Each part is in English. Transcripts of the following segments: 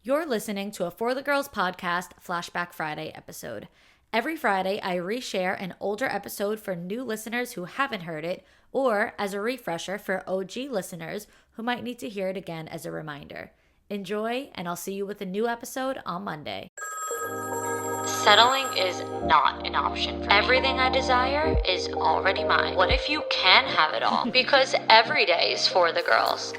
You're listening to a For the Girls podcast Flashback Friday episode. Every Friday, I reshare an older episode for new listeners who haven't heard it, or as a refresher for OG listeners who might need to hear it again as a reminder. Enjoy, and I'll see you with a new episode on Monday. Settling is not an option for me. Everything I desire is already mine. What if you can have it all? Because every day is for the girls.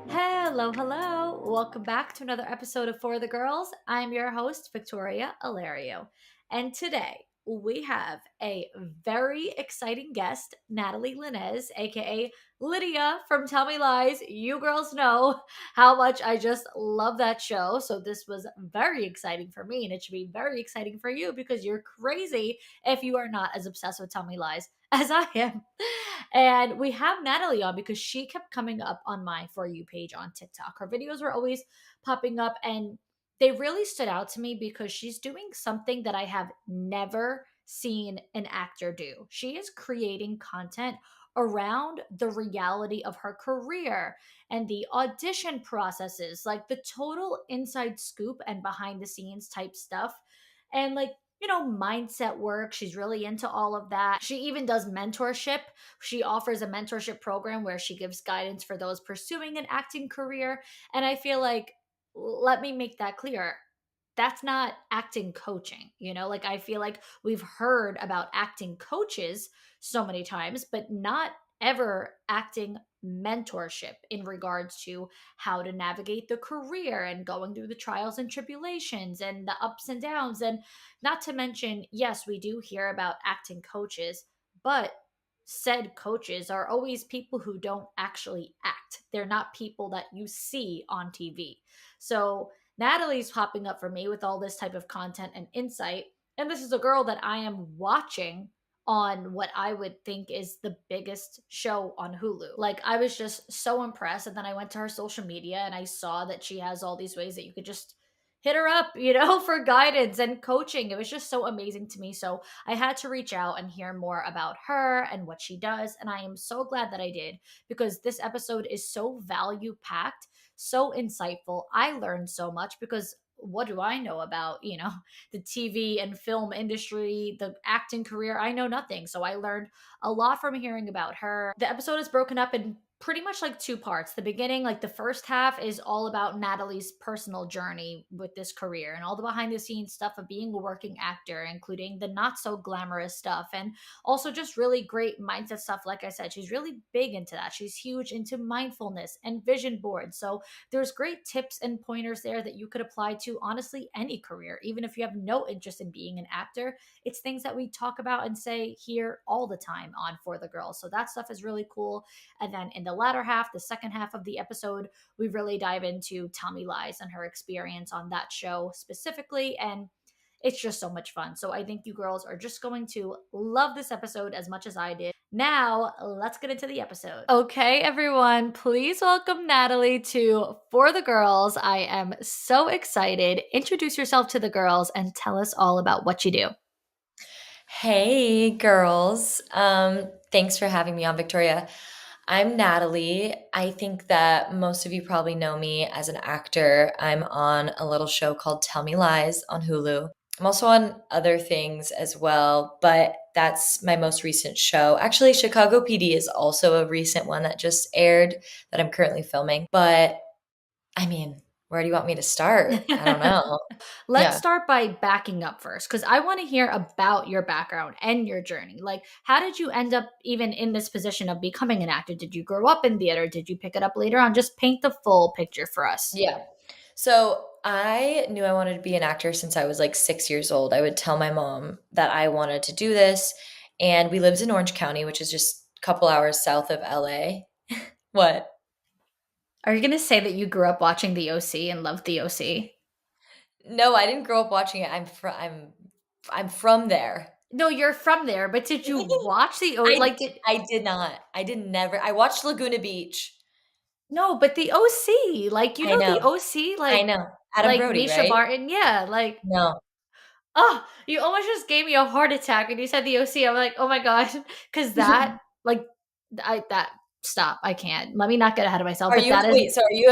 Hello. Welcome back to another episode of For the Girls. I'm your host, Victoria Alario. And today we have a very exciting guest, Natalee Linez, aka Lydia from Tell Me Lies. You girls know how much I just love that show. So this was very exciting for me, and it should be very exciting for you because you're crazy if you are not as obsessed with Tell Me Lies as I am. And we have Natalee on because she kept coming up on my For You page on TikTok. Her videos were always popping up, and they really stood out to me because she's doing something that I have never seen an actor do. She is creating content around the reality of her career and the audition processes, like the total inside scoop and behind the scenes type stuff. And mindset work. She's really into all of that. She even does mentorship. She offers a mentorship program where she gives guidance for those pursuing an acting career. And I feel like, let me make that clear. That's not acting coaching, Like I feel like we've heard about acting coaches so many times, but not ever acting mentorship in regards to how to navigate the career and going through the trials and tribulations and the ups and downs. And not to mention, yes, we do hear about acting coaches, but said coaches are always people who don't actually act. They're not people that you see on TV. So Natalee's popping up for me with all this type of content and insight. And this is a girl that I am watching on what I would think is the biggest show on Hulu. Like, I was just so impressed. And then I went to her social media and I saw that she has all these ways that you could just hit her up, for guidance and coaching. It was just so amazing to me. So I had to reach out and hear more about her and what she does. And I am so glad that I did because this episode is so value packed, so insightful. I learned so much because what do I know about, the TV and film industry, the acting career? I know nothing. So I learned a lot from hearing about her. The episode is broken up in pretty much like two parts. The beginning, like the first half, is all about Natalee's personal journey with this career and all the behind the scenes stuff of being a working actor, including the not so glamorous stuff and also just really great mindset stuff. Like I said, she's really big into that. She's huge into mindfulness and vision boards. So there's great tips and pointers there that you could apply to honestly any career, even if you have no interest in being an actor. It's things that we talk about and say here all the time on For the Girls. So that stuff is really cool. And then in the latter half, the second half of the episode, we really dive into Tell Me Lies and her experience on that show specifically. And it's just so much fun. So I think you girls are just going to love this episode as much as I did. Now, let's get into the episode. Okay, everyone, please welcome Natalee to For the Girls. I am so excited. Introduce yourself to the girls and tell us all about what you do. Hey, girls. Thanks for having me on, Victoria. I'm Natalee. I think that most of you probably know me as an actor. I'm on a little show called Tell Me Lies on Hulu. I'm also on other things as well, but that's my most recent show. Actually, Chicago PD is also a recent one that just aired that I'm currently filming. But I mean, where do you want me to start? I don't know. Let's Yeah. start by backing up first because I want to hear about your background and your journey. Like, how did you end up even in this position of becoming an actor? Did you grow up in theater? Did you pick it up later on? Just paint the full picture for us. Yeah. So I knew I wanted to be an actor since I was like 6 years old. I would tell my mom that I wanted to do this. And we lived in Orange County, which is just a couple hours south of LA. What? Are you going to say that you grew up watching The OC and loved The OC? No, I didn't grow up watching it. I'm from there. No, you're from there, but did you watch the O? I Like, did I did not. I did never. I watched Laguna Beach. no, but the OC, like, I the know. OC, I know. Adam like Brody, Misha right? Barton, yeah, like, No. oh, you almost just gave me a heart attack when you said the OC. I'm like, oh my god, because that, like, I that stop. I can't. Let me not get ahead of myself. Are But you that is, wait, so are you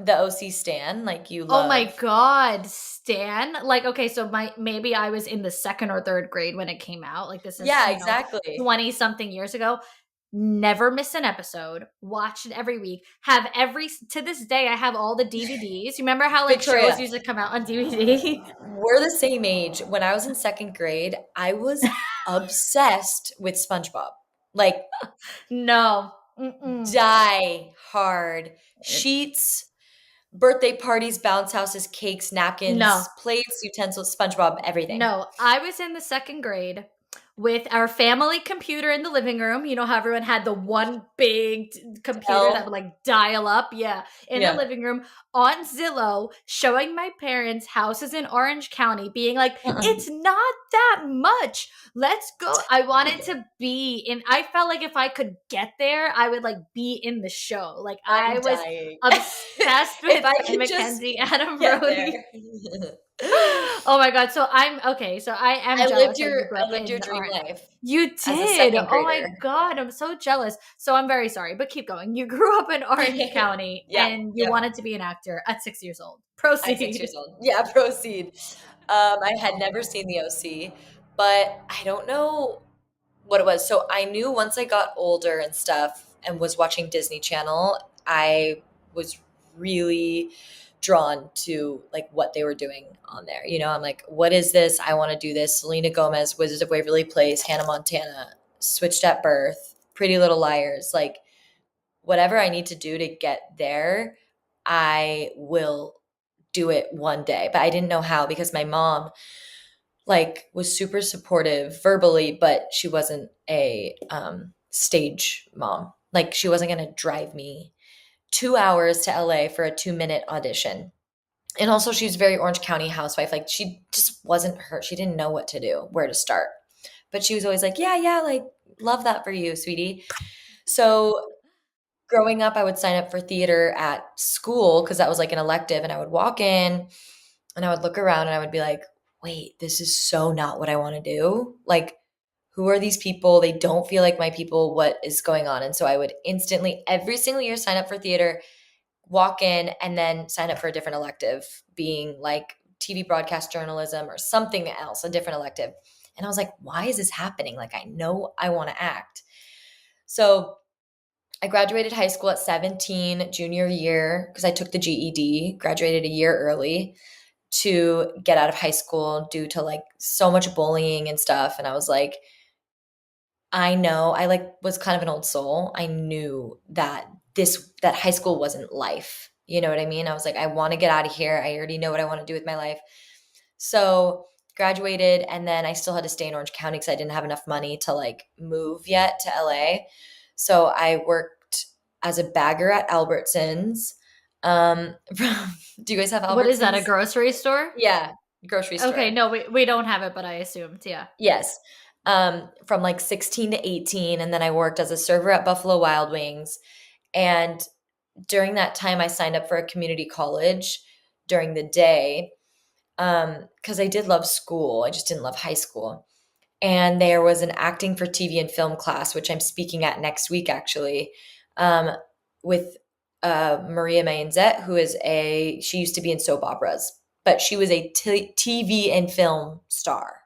the OC stan? Like you oh my love God, Stan. Like, okay, so maybe I was in the second or third grade when it came out. Like, this is, Yeah, exactly. 20 something years ago. Never miss an episode. Watch it every week. Have to this day, I have all the DVDs. You remember how like shows Victoria, used to come out on DVD? we're the same age. When I was in second grade, I was obsessed with SpongeBob. Like No. Mm-mm. die hard. Sheets, birthday parties, bounce houses, cakes, No. napkins, plates, utensils, SpongeBob, everything. No, I was in the second grade with our family computer in the living room. You know how everyone had the one big computer that would L. like dial up? Yeah, in the Yeah. living room on Zillow, showing my parents houses in Orange County, being like, Mm-mm. it's not that much. Let's go. I wanted to be in, I felt like if I could get there, I would like be in the show. Like I I'm was dying. obsessed If with I Ben could just McKenzie, Adam get Brody. there. Oh my god, so I'm okay, so I am jealous that you grew I up lived your in the dream art. life You as a did. second Oh my grader. god, I'm so jealous. So I'm very sorry, but keep going. You grew up in Orange County Yep, and you yep. wanted to be an actor at 6 years old. At 6 Proceed. years old. Yeah, proceed. I had never seen the OC, but I don't know what it was. So I knew once I got older and stuff and was watching Disney Channel, I was really drawn to like what they were doing on there. You know, I'm like, what is this? I want to do this. Selena Gomez, Wizards of Waverly Place, Hannah Montana, Switched at Birth, Pretty Little Liars, like whatever I need to do to get there, I will do it one day. But I didn't know how because my mom like was super supportive verbally, but she wasn't a stage mom. Like she wasn't going to drive me 2 hours to LA for a 2 minute audition. And also she's very Orange County housewife. Like she just wasn't her. She didn't know what to do, where to start. But she was always like, yeah, yeah, like love that for you, sweetie. So growing up, I would sign up for theater at school because that was like an elective. And I would walk in and I would look around and I would be like, wait, this is so not what I want to do. Like, who are these people? They don't feel like my people. What is going on? And so I would instantly, every single year, sign up for theater, walk in, and then sign up for a different elective, being like TV broadcast journalism or something else, a different elective. And I was like, why is this happening? Like, I know I want to act. So I graduated high school at 17, junior year, because I took the GED, graduated a year early to get out of high school due to like so much bullying and stuff. And I was like, I know I like was kind of an old soul. I knew that that high school wasn't life. You know what I mean? I was like, I want to get out of here. I already know what I want to do with my life. So graduated and then I still had to stay in Orange County because I didn't have enough money to like move yet to LA. So I worked as a bagger at Albertsons. Do you guys have What is that, a Albertsons? grocery store? Yeah, grocery Okay, store. no, we don't have it, but I assumed, yeah. Yes. From like 16 to 18. And then I worked as a server at Buffalo Wild Wings. And during that time, I signed up for a community college during the day because I did love school. I just didn't love high school. And there was an acting for TV and film class, which I'm speaking at next week, actually, um, with Maria Mayenzet, she used to be in soap operas, but she was a TV and film star.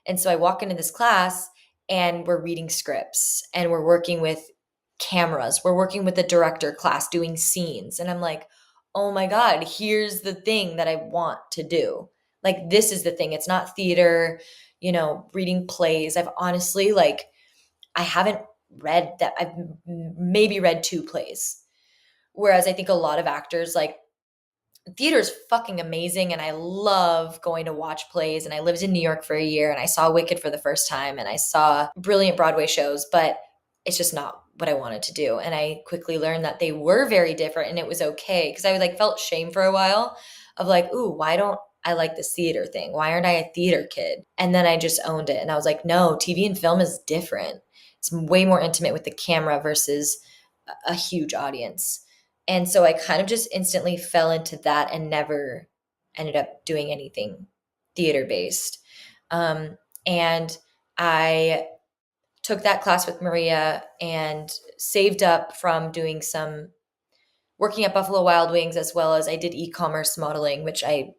And so I walk into this class and we're reading scripts and we're working with cameras. We're working with the director class doing scenes. And I'm like, oh my God, here's the thing that I want to do. Like, this is the thing. It's not theater, reading plays. I've honestly, like, I haven't read that. I've maybe read two plays. Whereas I think a lot of actors, like, theater is fucking amazing and I love going to watch plays and I lived in New York for a year and I saw Wicked for the first time and I saw brilliant Broadway shows, but it's just not what I wanted to do. And I quickly learned that they were very different and it was okay because I like felt shame for a while of like, ooh, why don't I like this theater thing? Why aren't I a theater kid? And then I just owned it and I was like, no, TV and film is different. It's way more intimate with the camera versus a huge audience. And so I kind of just instantly fell into that and never ended up doing anything theater based. And I took that class with Maria and saved up from doing some working at Buffalo Wild Wings, as well as I did e-commerce modeling, which I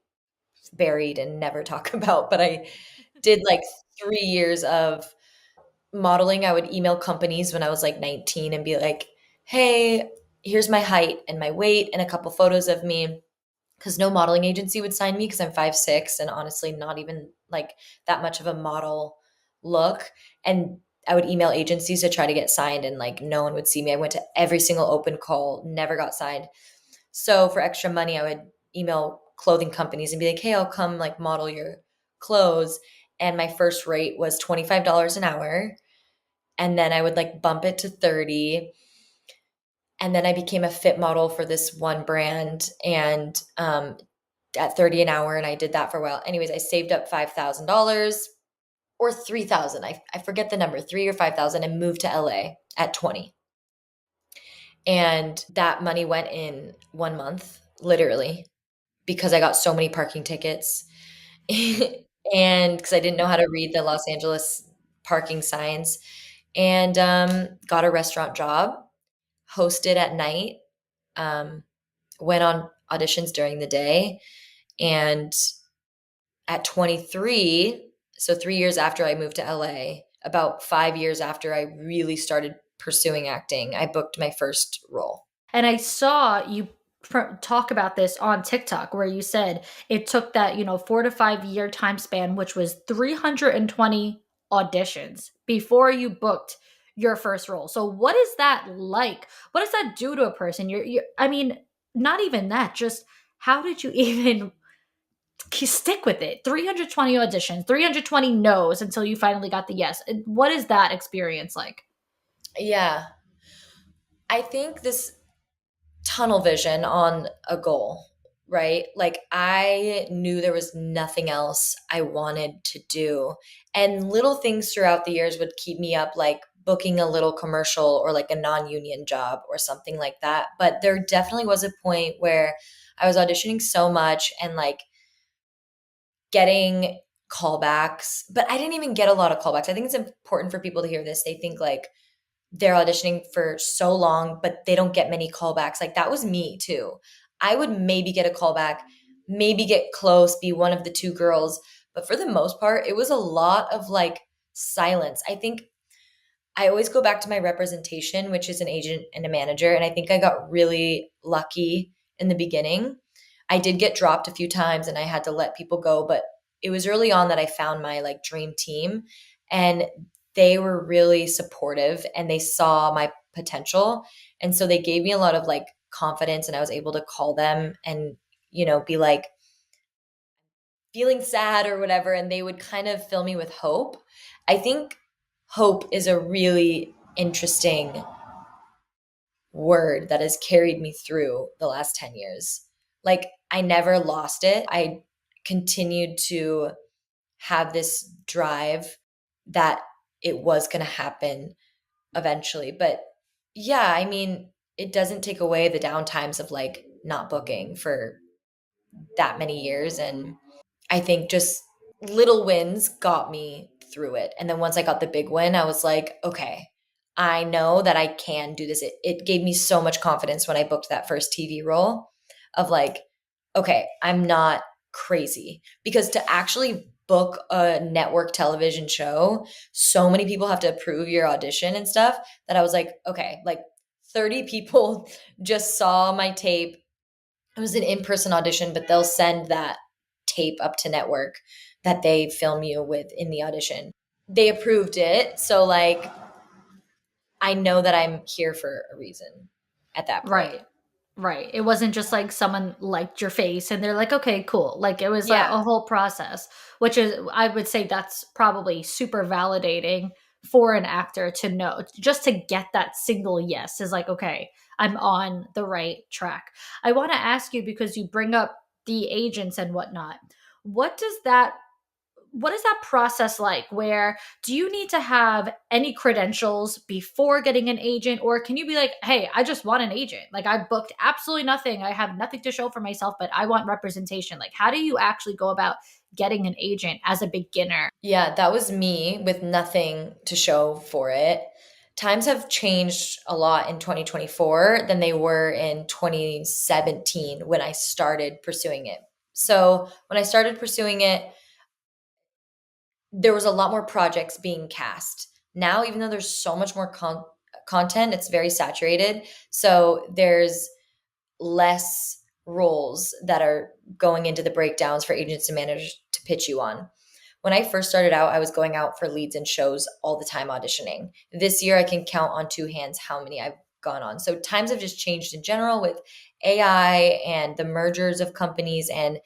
buried and never talk about, but I did like 3 years of modeling. I would email companies when I was like 19 and be like, hey, here's my height and my weight and a couple photos of me. Because no modeling agency would sign me because I'm 5'6" and honestly not even like that much of a model look. And I would email agencies to try to get signed and like no one would see me. I went to every single open call, never got signed. So for extra money, I would email clothing companies and be like, hey, I'll come like model your clothes. And my first rate was $25 an hour. And then I would like bump it to 30. And then I became a fit model for this one brand and at 30 an hour. And I did that for a while. Anyways, I saved up $5,000 or 3,000. I forget the number, 3 or 5,000 and moved to LA at 20. And that money went in 1 month, literally, because I got so many parking tickets. And because I didn't know how to read the Los Angeles parking signs, and got a restaurant job, hosted at night, um, went on auditions during the day. And at 23, so 3 years after I moved to LA, about 5 years after I really started pursuing acting, I booked my first role. And I saw you talk about this on TikTok where you said it took that, 4 to 5 year time span, which was 320 auditions before you booked your first role. So what is that like? What does that do to a person? I mean, not even that, just how did you even stick with it? 320 auditions, 320 no's until you finally got the yes. What is that experience like? Yeah. I think this tunnel vision on a goal, right? Like I knew there was nothing else I wanted to do. And little things throughout the years would keep me up, like booking a little commercial or like a non union job or something like that. But there definitely was a point where I was auditioning so much and like getting callbacks, but I didn't even get a lot of callbacks. I think it's important for people to hear this. They think like, they're auditioning for so long, but they don't get many callbacks. Like that was me too. I would maybe get a callback, maybe get close, be one of the two girls. But for the most part, it was a lot of like silence. I think I always go back to my representation, which is an agent and a manager. And I think I got really lucky in the beginning. I did get dropped a few times and I had to let people go, but it was early on that I found my like dream team. And they were really supportive and they saw my potential. And so they gave me a lot of like confidence and I was able to call them and, be like feeling sad or whatever. And they would kind of fill me with hope. I think hope is a really interesting word that has carried me through the last 10 years. Like I never lost it. I continued to have this drive that it was going to happen eventually. But yeah, I mean, it doesn't take away the downtimes of like not booking for that many years. And I think just little wins got me through it. And then once I got the big win, I was like, okay, I know that I can do this. It gave me so much confidence when I booked that first TV role of like, okay, I'm not crazy. Because to actually book a network television show, so many people have to approve your audition and stuff that I was like, okay, like 30 people just saw my tape. It was an in-person audition, but they'll send that tape up to network that they film you with in the audition. They approved it. So like I know that I'm here for a reason at that point. Right. Right. It wasn't just like someone liked your face and they're like, okay, cool. Like it was Yeah. a whole process, which is, I would say that's probably super validating for an actor to know, just to get that single yes is like, okay, I'm on the right track. I want to ask you because you bring up the agents and whatnot. What does that what is that process like? Where do you need to have any credentials before getting an agent, or can you be like, hey, I just want an agent, like I booked absolutely nothing, I have nothing to show for myself, but I want representation? Like, how do you actually go about getting an agent as a beginner? Yeah, that was me with nothing to show for it. Times have changed a lot in 2024 than they were in 2017 when I started pursuing it. So, when I started pursuing it, there was a lot more projects being cast. Now, even though there's so much more content, it's very saturated. So, there's less roles that are going into the breakdowns for agents and managers to pitch you on. When I first started out, I was going out for leads and shows all the time auditioning. This year, I can count on two hands how many I've gone on. So times have just changed in general with AI and the mergers of companies, and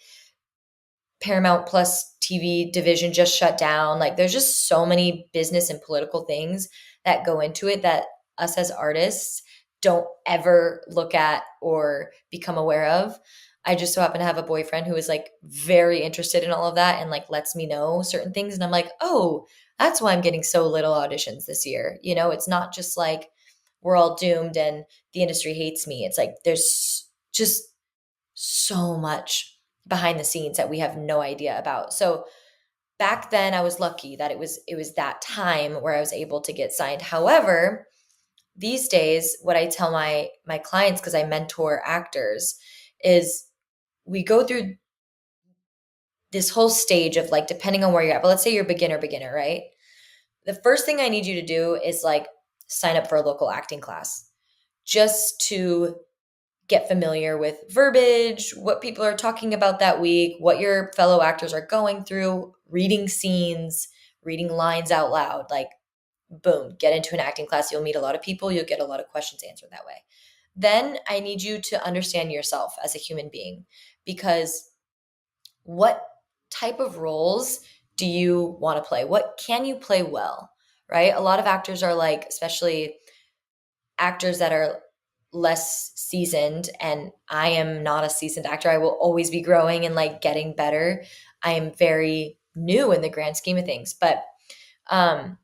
Paramount Plus TV division just shut down. Like, there's just so many business and political things that go into it that us as artists don't ever look at or become aware of. I just so happen to have a boyfriend who is like very interested in all of that and like lets me know certain things. And I'm like, oh, that's why I'm getting so little auditions this year. You know, it's not just like we're all doomed and the industry hates me. It's like there's just so much behind the scenes that we have no idea about. So back then I was lucky that it was that time where I was able to get signed. However, these days what I tell my clients, because I mentor actors, is we go through this whole stage of like, depending on where you're at, but let's say you're beginner, right? The first thing I need you to do is like sign up for a local acting class just to get familiar with verbiage, what people are talking about that week, what your fellow actors are going through, reading scenes, reading lines out loud. Like, boom, get into an acting class. You'll meet a lot of people. You'll get a lot of questions answered that way. Then I need you to understand yourself as a human being, because what type of roles do you want to play? What can you play well, right? A lot of actors are like, especially actors that are less seasoned, and I am not a seasoned actor. I will always be growing and like getting better. I am very new in the grand scheme of things, but um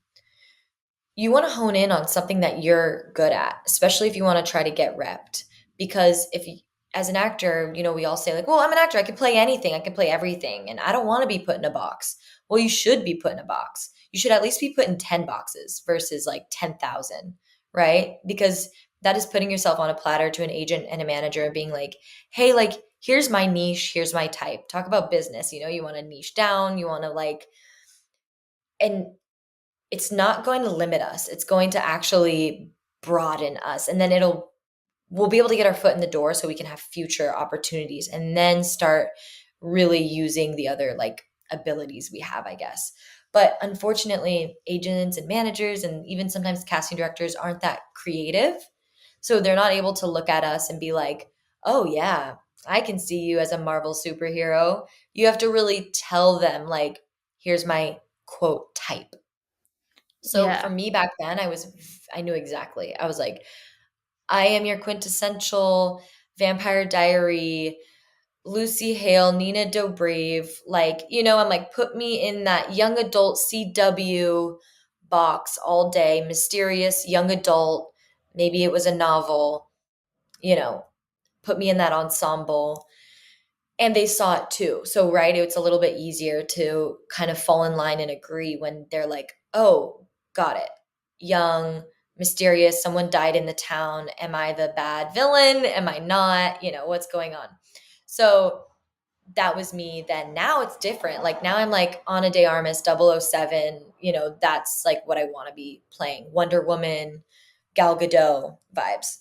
you want to hone in on something that you're good at, especially if you want to try to get repped. Because if you, as an actor, you know, we all say like, well, I'm an actor, I can play anything, I can play everything, and I don't want to be put in a box. Well, you should be put in a box. You should at least be put in 10 boxes versus like 10,000, right? Because that is putting yourself on a platter to an agent and a manager and being like, hey, like, here's my niche, here's my type. Talk about business, you know, you want to niche down, you want to like, and it's not going to limit us. It's going to actually broaden us. And then we'll be able to get our foot in the door so we can have future opportunities and then start really using the other like abilities we have, I guess. But unfortunately, agents and managers and even sometimes casting directors aren't that creative. So they're not able to look at us and be like, oh, yeah, I can see you as a Marvel superhero. You have to really tell them, like, here's my quote type. So for Yeah. me back then, I knew exactly. I was like, I am your quintessential Vampire Diary, Lucy Hale, Nina Dobrev. Like, you know, I'm like, put me in that young adult CW box all day, mysterious young adult. Maybe it was a novel, you know, put me in that ensemble. And they saw it too. So, right, it's a little bit easier to kind of fall in line and agree when they're like, oh, got it. Young, mysterious, someone died in the town. Am I the bad villain? Am I not? You know, what's going on? So, that was me then. Now it's different. Like, now I'm like Ana de Armas, 007. You know, that's like what I want to be playing. Wonder Woman, Gal Gadot vibes.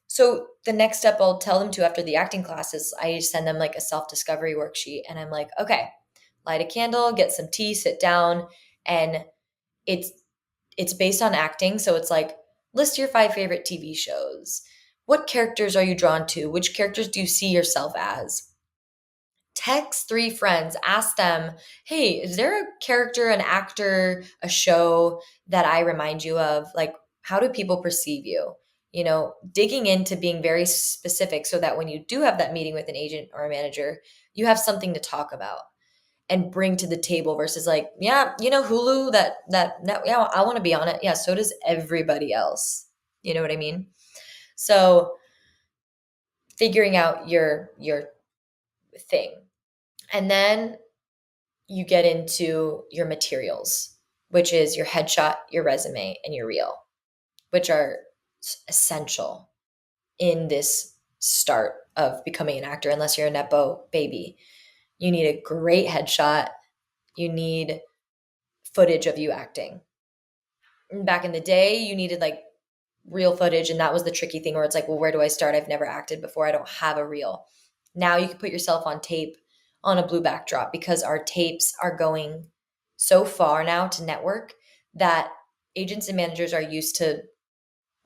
So the next step I'll tell them to after the acting classes, I send them like a self-discovery worksheet, and I'm like, okay, light a candle, get some tea, sit down, and it's it's based on acting. So it's like, list your 5 favorite TV shows. What characters are you drawn to? Which characters do you see yourself as? Text 3 friends, ask them, hey, is there a character, an actor, a show that I remind you of? Like, how do people perceive you? You know, digging into being very specific so that when you do have that meeting with an agent or a manager, you have something to talk about. and bring to the table versus like, yeah, Hulu, that yeah, I want to be on it. Yeah, so does everybody else. You know what I mean? So figuring out your thing. And then you get into your materials, which is your headshot, your resume, and your reel, which are essential in this start of becoming an actor, unless you're a Nepo baby. You need a great headshot. You need footage of you acting. Back in the day, you needed like real footage, and that was the tricky thing where it's like, well, where do I start? I've never acted before. I don't have a reel. Now you can put yourself on tape on a blue backdrop because our tapes are going so far now to network that agents and managers are used to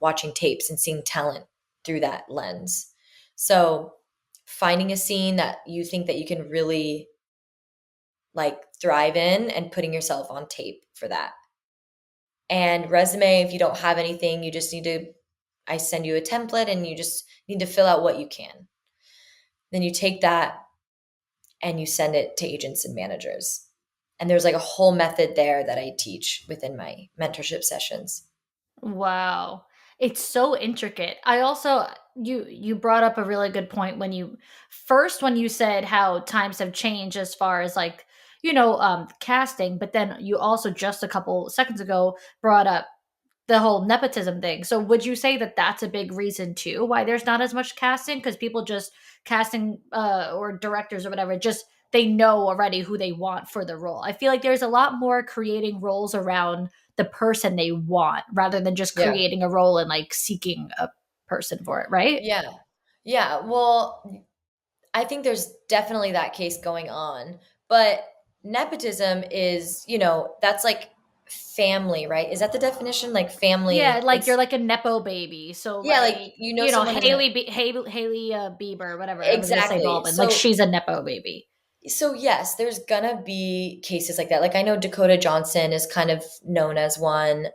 watching tapes and seeing talent through that lens. So finding a scene that you think that you can really like thrive in and putting yourself on tape for that. And resume, if you don't have anything, you just need to, I send you a template and you just need to fill out what you can. Then you take that and you send it to agents and managers. And there's like a whole method there that I teach within my mentorship sessions. Wow. It's so intricate. I also you brought up a really good point when you said how times have changed as far as like, casting, but then you also just a couple seconds ago brought up the whole nepotism thing. So would you say that that's a big reason too why there's not as much casting, because people just casting or directors or whatever, just they know already who they want for the role. I feel like there's a lot more creating roles around the person they want rather than just Yeah. creating a role and like seeking a person for it, right? Yeah. Yeah. Well, I think there's definitely that case going on. But nepotism is, that's like family, right? Is that the definition? Like Yeah, family. like you're It's, like a nepo baby. So yeah, like like, someone in the, Haley Bieber, whatever. I was gonna say exactly. Baldwin. Like she's a nepo baby. So yes, there's gonna be cases like that. Like I know Dakota Johnson is kind of known as one.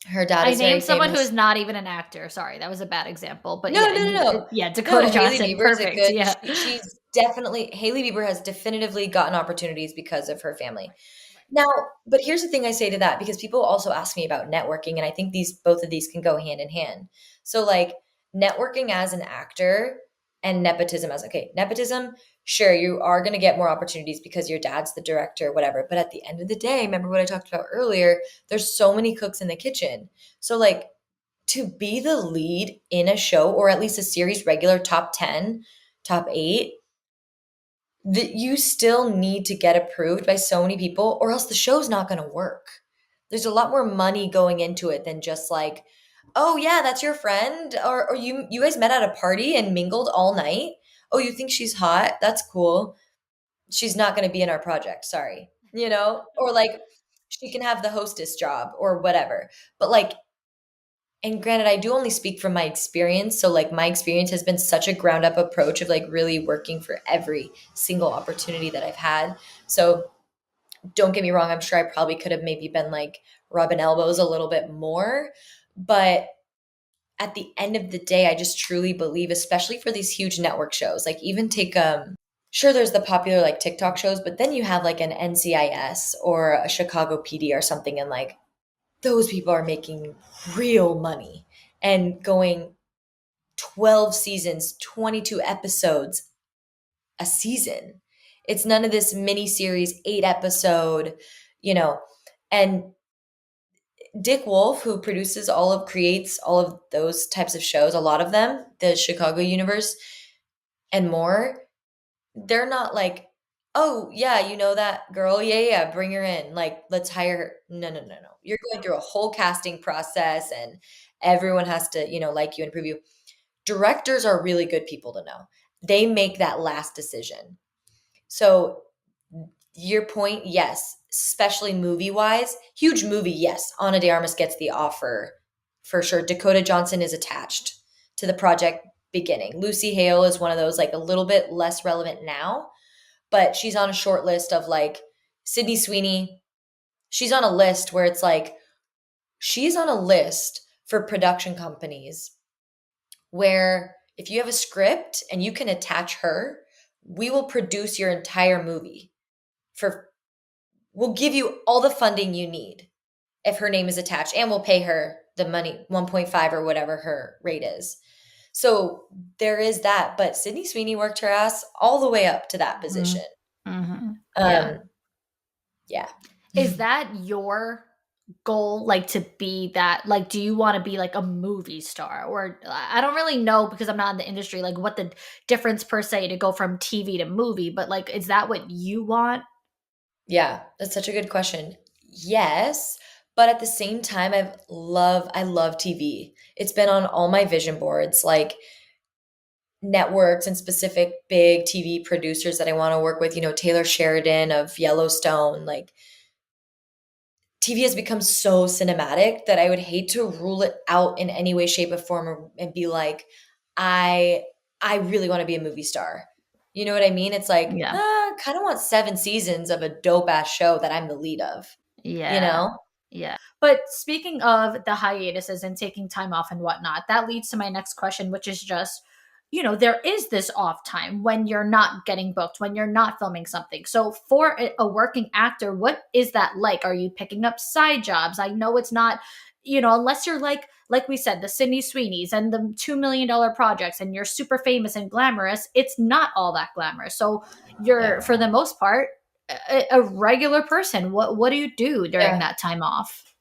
Her dad I is very named someone who is famous. not even an actor. Sorry, that was a bad example. But No, yeah, no, no, no. yeah, Dakota No, Haley Johnson, Bieber is a perfect. good, Yeah. she's definitely, Haley Bieber has definitively gotten opportunities because of her family. Right. Right. Now, but here's the thing I say to that, because people also ask me about networking, and I think both of these can go hand in hand. So like networking as an actor and nepotism as, okay, nepotism, sure, you are going to get more opportunities because your dad's the director, whatever. But at the end of the day, remember what I talked about earlier, there's so many cooks in the kitchen. So like to be the lead in a show or at least a series regular top 10, top 8, that you still need to get approved by so many people or else the show's not going to work. There's a lot more money going into it than just like, oh yeah, that's your friend, or you guys met at a party and mingled all night. Oh, you think she's hot? That's cool. She's not going to be in our project, sorry. Or like she can have the hostess job or whatever. But like, and granted, I do only speak from my experience. So, like, my experience has been such a ground up approach of like really working for every single opportunity that I've had. So, don't get me wrong, I'm sure I probably could have maybe been like rubbing elbows a little bit more. But at the end of the day, I just truly believe, especially for these huge network shows, like, even take, sure, there's the popular like TikTok shows, but then you have like an NCIS or a Chicago PD or something, and like, those people are making real money and going 12 seasons, 22 episodes a season. It's none of this mini series, 8 episode, you know. And Dick Wolf, who creates all of those types of shows, a lot of them, the Chicago universe and more, they're not like, oh yeah, you know that girl, yeah, yeah, bring her in, like let's hire her. No, no, no, no, you're going through a whole casting process and everyone has to like you and prove you. Directors are really good people to know. They make that last decision. So your point, yes, especially movie wise, huge movie, yes, Ana de Armas gets the offer for sure. Dakota Johnson is attached to the project beginning. Lucy Hale is one of those, like a little bit less relevant now, but she's on a short list of like Sydney Sweeney. She's on a list where it's like, she's on a list for production companies where if you have a script and you can attach her we will produce your entire movie for we'll give you all the funding you need if her name is attached, and we'll pay her the money, 1.5 or whatever her rate is. So there is that, but Sydney Sweeney worked her ass all the way up to that Mhm. position. Mhm. Yeah. Um, yeah. Is that your goal, like, to be that, like, do you want to be like a movie star? Or I don't really know because I'm not in the industry, like what the difference per se to go from TV to movie, but like, is that what you want? Yeah, that's such a good question. Yes, but at the same time, I love TV. It's been on all my vision boards, like networks and specific big TV producers that I want to work with, Taylor Sheridan of Yellowstone. Like TV has become so cinematic that I would hate to rule it out in any way, shape, or form and be like, I I really want to be a movie star. You know what I mean? It's like, Yeah. kind of want 7 seasons of a dope ass show that I'm the lead of, you Yeah. know? Yeah. But speaking of the hiatuses and taking time off and whatnot, that leads to my next question, which is just, there is this off time when you're not getting booked, when you're not filming something. So for a working actor, what is that like? Are you picking up side jobs? I know it's not, unless you're like we said, the Sydney Sweeneys and the $2 million projects and you're super famous and glamorous, it's not all that glamorous. So you're, Yeah. for the most part, a regular person. What do you do during Yeah. that time off?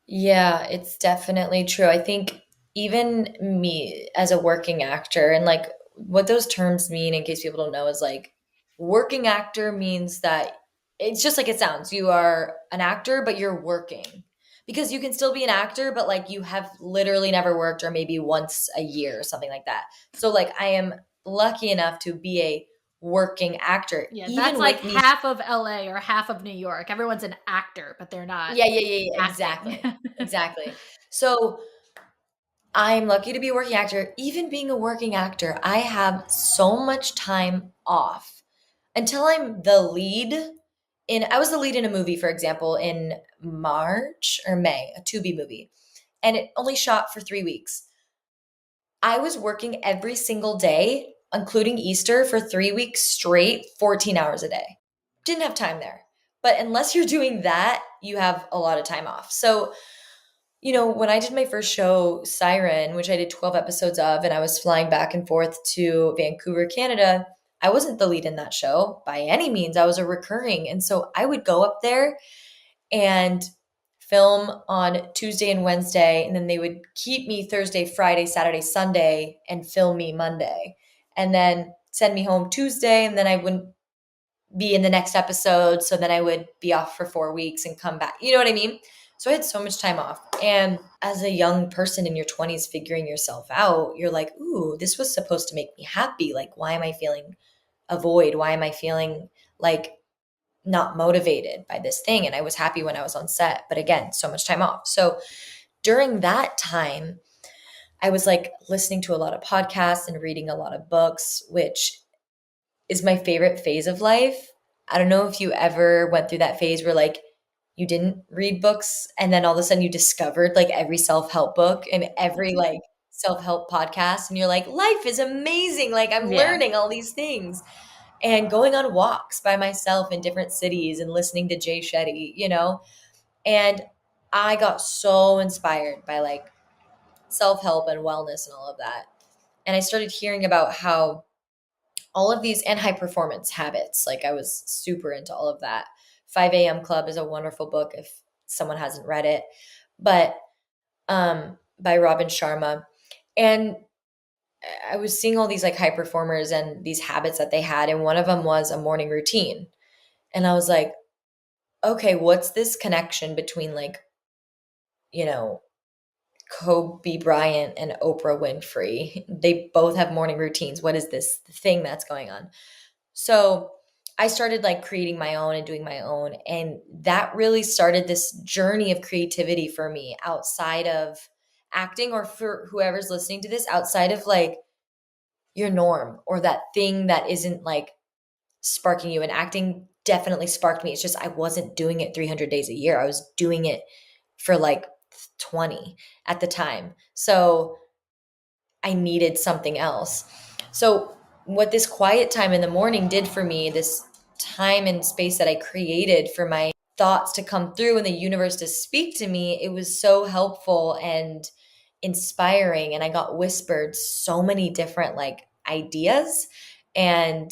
Yeah, it's definitely true. I think even me as a working actor, and like what those terms mean, in case people don't know, is like working actor means that it's just like it sounds. You are an actor, but you're working because you can still be an actor, but like you have literally never worked or maybe once a year or something like that. So, like, I am lucky enough to be a working actor, Yeah, that's even like with me. half of LA or half of New York. Everyone's an actor, but they're not Yeah, yeah, yeah, yeah, acting. exactly. Exactly. So, I'm lucky to be a working actor. Even being a working actor, I have so much time off until I'm the lead I was the lead in a movie, for example, in March or May, a Tubi movie, and it only shot for 3 weeks. I was working every single day, including Easter, for 3 weeks straight, 14 hours a day. Didn't have time there. But unless you're doing that, you have a lot of time off. So when I did my first show, Siren, which I did 12 episodes of, and I was flying back and forth to Vancouver, Canada, I wasn't the lead in that show by any means. I was a recurring. And so I would go up there and film on Tuesday and Wednesday, and then they would keep me Thursday, Friday, Saturday, Sunday, and film me Monday. And then send me home Tuesday, and then I wouldn't be in the next episode. So then I would be off for 4 weeks and come back. You know what I mean? So I had so much time off. And as a young person in your 20s figuring yourself out, you're like, ooh, this was supposed to make me happy. Like, why am I feeling a void? Why am I feeling like not motivated by this thing? And I was happy when I was on set. But again, so much time off. So during that time, I was like listening to a lot of podcasts and reading a lot of books, which is my favorite phase of life. I don't know if you ever went through that phase where like you didn't read books and then all of a sudden you discovered like every self-help book and every like self-help podcast and you're like, life is amazing. Like I'm Yeah. learning all these things and going on walks by myself in different cities and listening to Jay Shetty. And I got so inspired by like self-help and wellness and all of that. And I started hearing about how all of these and high performance habits. Like I was super into all of that. 5 a.m. Club is a wonderful book if someone hasn't read it, but by Robin Sharma. And I was seeing all these like high performers and these habits that they had. And one of them was a morning routine. And I was like, okay, what's this connection between like, you know, Kobe Bryant and Oprah Winfrey? They both have morning routines. What is this thing that's going on? So I started like creating my own and doing my own. And that really started this journey of creativity for me outside of acting, or for whoever's listening to this, outside of like your norm or that thing that isn't like sparking you. And acting definitely sparked me. It's just I wasn't doing it 300 days a year. I was doing it for like 20 at the time. So I needed something else. So what this quiet time in the morning did for me, this time and space that I created for my thoughts to come through and the universe to speak to me, it was so helpful and inspiring. And I got whispered so many different like ideas and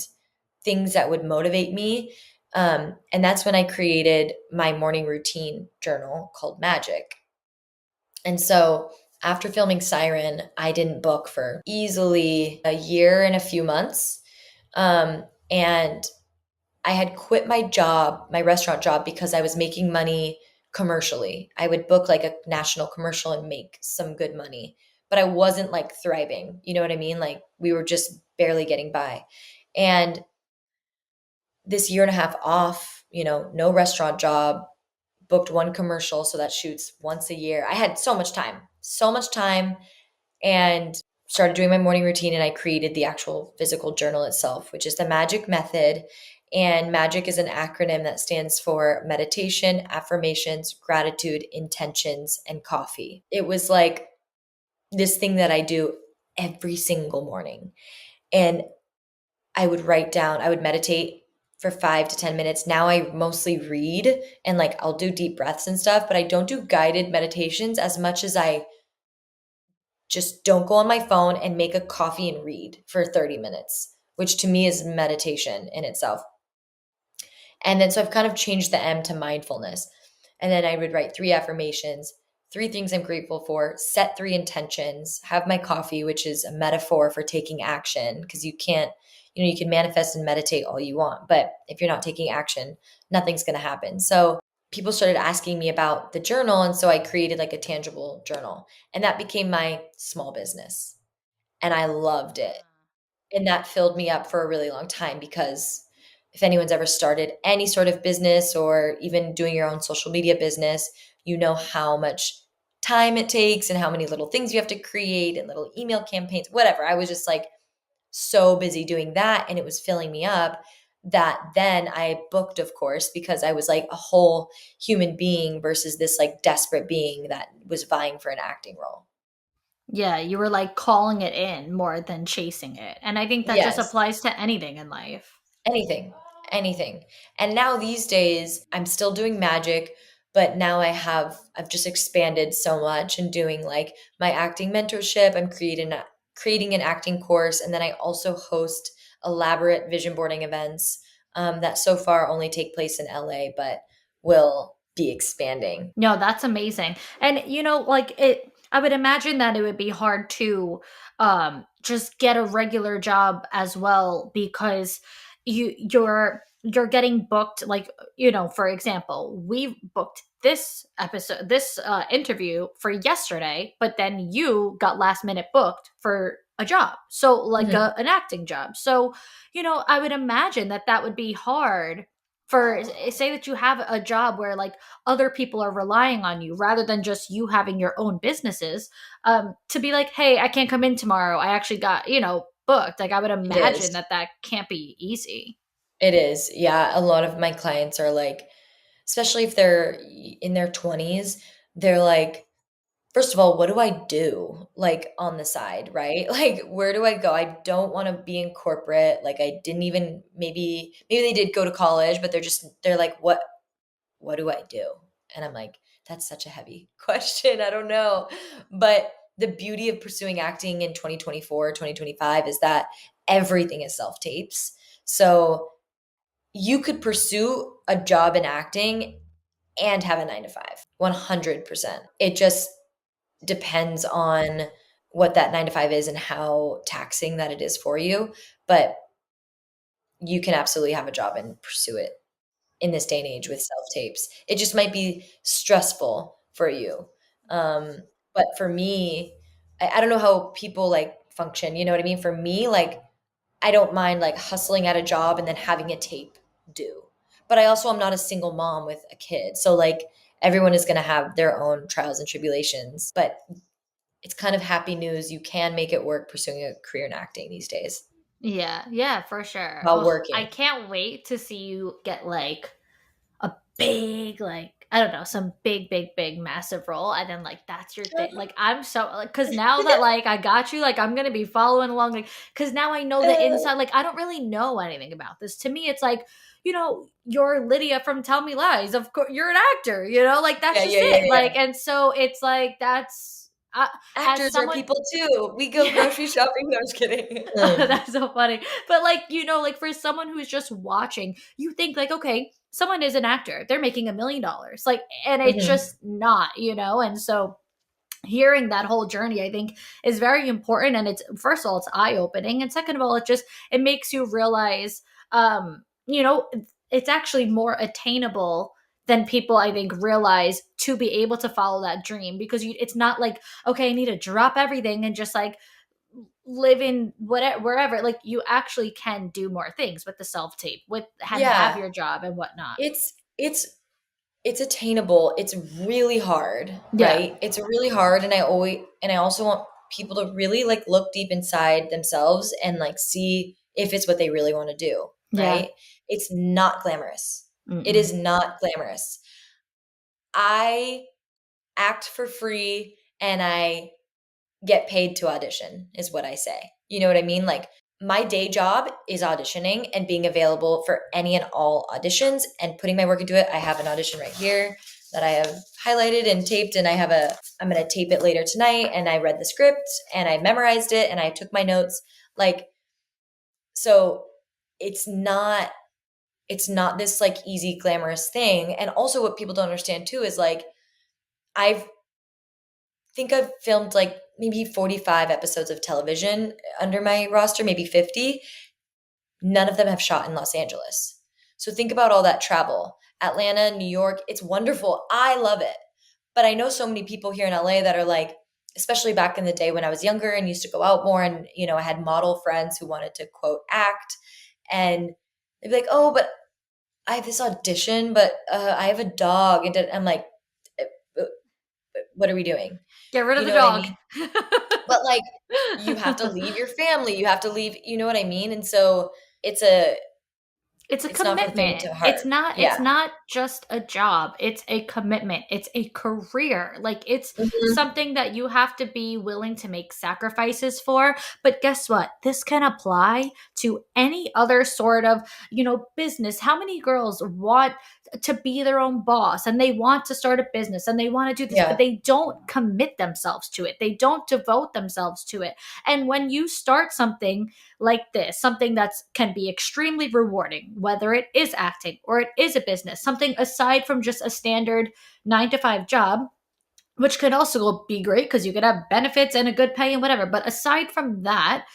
things that would motivate me. And that's when I created my morning routine journal called Magic. And so after filming Siren, I didn't book for easily a year and a few months. And I had quit my job, my restaurant job, because I was making money commercially. I would book like a national commercial and make some good money, but I wasn't like thriving. You know what I mean? Like we were just barely getting by. And this year and a half off, no restaurant job, booked one commercial. So that shoots once a year. I had so much time, and started doing my morning routine. And I created the actual physical journal itself, which is the Magic Method. And Magic is an acronym that stands for meditation, affirmations, gratitude, intentions, and coffee. It was like this thing that I do every single morning. And I would write down, I would meditate for 5 to 10 minutes. Now I mostly read and like I'll do deep breaths and stuff, but I don't do guided meditations as much as I just don't go on my phone and make a coffee and read for 30 minutes, which to me is meditation in itself. And then so I've kind of changed the M to mindfulness. And then I would write 3 affirmations, 3 things I'm grateful for, set 3 intentions, have my coffee, which is a metaphor for taking action because you can manifest and meditate all you want. But if you're not taking action, nothing's going to happen. So people started asking me about the journal. And so I created like a tangible journal, and that became my small business. And I loved it. And that filled me up for a really long time because if anyone's ever started any sort of business or even doing your own social media business, you know how much time it takes and how many little things you have to create and little email campaigns, whatever. I was just like so busy doing that, and it was filling me up that then I booked, of course, because I was like a whole human being versus this like desperate being that was vying for an acting role. Yeah, you were like calling it in more than chasing it. And I think that just Yes. applies to anything in life. Anything, anything. And now these days, I'm still doing magic, but now I've just expanded so much and doing like my acting mentorship. I'm creating an acting course, and then I also host elaborate vision boarding events that so far only take place in LA, but will be expanding. No, that's amazing. And like I would imagine that it would be hard to just get a regular job as well because you're getting booked like for example, we booked this interview for yesterday, but then you got last minute booked for a job. So like Mhm. an acting job. So, I would imagine that that would be hard for say that you have a job where like other people are relying on you rather than just you having your own businesses, to be like, hey, I can't come in tomorrow, I actually got booked. Like I would It imagine is. that that can't be easy. It is. Yeah, a lot of my clients are like, especially if they're in their 20s, they're like, first of all, what do I do like on the side, right? Like, where do I go? I don't want to be in corporate. Like, I didn't even maybe they did go to college, but they're like, what do I do? And I'm like, that's such a heavy question. I don't know. But the beauty of pursuing acting in 2024, 2025 is that everything is self tapes. So you could pursue a job in acting and have a 9 to 5, 100%. It just depends on what that 9 to 5 is and how taxing that it is for you. But you can absolutely have a job and pursue it in this day and age with self tapes. It just might be stressful for you. Um, but for me, I don't know how people like function. You know what I mean? For me, like, I don't mind like hustling at a job and then having a tape due. But I also am not a single mom with a kid. So like everyone is going to have their own trials and tribulations. But it's kind of happy news. You can make it work pursuing a career in acting these days Yeah, yeah, for sure. while Oh, I working. can't wait to see you get like a big like I don't know, some big, big, big, massive role, and then like that's your thing. Like I'm so like, because now that like I got you, like I'm gonna be following along, like because now I know the inside. Like I don't really know anything about this. To me, it's like you're Lydia from Tell Me Lies. Of course, you're an actor. Like that's Yeah, just yeah, yeah, it. yeah. Like, and so it's like that's as Actors are someone. people too. We go Yeah. grocery shopping. No, I was kidding. That's so funny. But like, like for someone who's just watching, you think like, okay, someone is an actor. They're making $1 million. Like, and it's Mhm. just not. And so hearing that whole journey, I think, is very important. And it's, first of all, it's eye-opening. And second of all, it makes you realize it's actually more attainable than people, I think, realize, to be able to follow that dream, because it's not like, okay, I need to drop everything and just like live in whatever, wherever. Like you actually can do more things with the self tape, with and have Yeah, your job and whatnot. it's it's it's attainable. It's really hard, Yeah. right? It's really hard, and I also want people to really like look deep inside themselves and like see if it's what they really want to do, Yeah. right? It's not glamorous. It Mm-mm. is not glamorous. I act for free and I get paid to audition is what I say. You know what I mean? Like my day job is auditioning and being available for any and all auditions and putting my work into it. I have an audition right here that I have highlighted and taped, and I'm going to tape it later tonight, and I read the script and I memorized it and I took my notes. Like, so it's not this like easy glamorous thing. And also what people don't understand too is like I've think I've filmed like maybe 45 episodes of television under my roster, maybe 50. None of them have shot in Los Angeles. So think about all that travel. Atlanta, New York, it's wonderful. I love it. But I know so many people here in LA that are like, especially back in the day when I was younger and used to go out more, and I had model friends who wanted to quote act, and they'd be like, "Oh, but I have this audition, but I have a dog," and I'm like, "Uh, uh, "What are we doing?" Get rid of You the know what I dog. mean? But, like, you have to leave your family, you have to leave, you know what I mean? And so it's a It's a it's not for the faint commitment. of It's heart. not it's Yeah. not just a job. It's a commitment. It's a career. Like it's Mhm. something that you have to be willing to make sacrifices for. But guess what? This can apply to any other sort of, business. How many girls want to be their own boss, and they want to start a business, and they want to do this, but Yeah. they don't commit themselves to it. They don't devote themselves to it. And when you start something like this, something that's can be extremely rewarding, whether it is acting or it is a business, something aside from just a standard 9 to 5 job, which could also be great because you could have benefits and a good pay and whatever. But aside from that,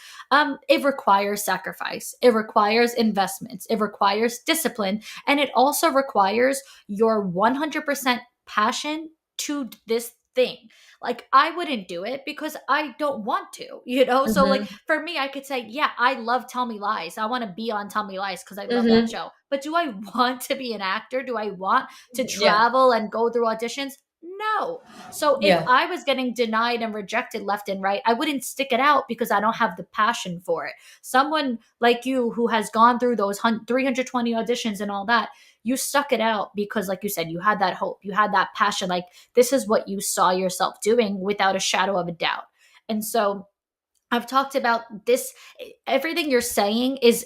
it requires sacrifice. It requires investments. It requires discipline. And it also requires your 100% passion to this thing. Like, I wouldn't do it because I don't want to. So, like, Mhm. for me, I could say, yeah, I love Tell Me Lies. I want to be on Tell Me Lies because I love that Mhm. show. But do I want to be an actor? Do I want to Yeah. travel and go through auditions? No. So if Yeah. I was getting denied and rejected left and right, I wouldn't stick it out because I don't have the passion for it. Someone like you who has gone through those 320 auditions and all that, you stuck it out because, like you said, you had that hope, you had that passion. Like this is what you saw yourself doing without a shadow of a doubt. And so I've talked about this. Everything you're saying is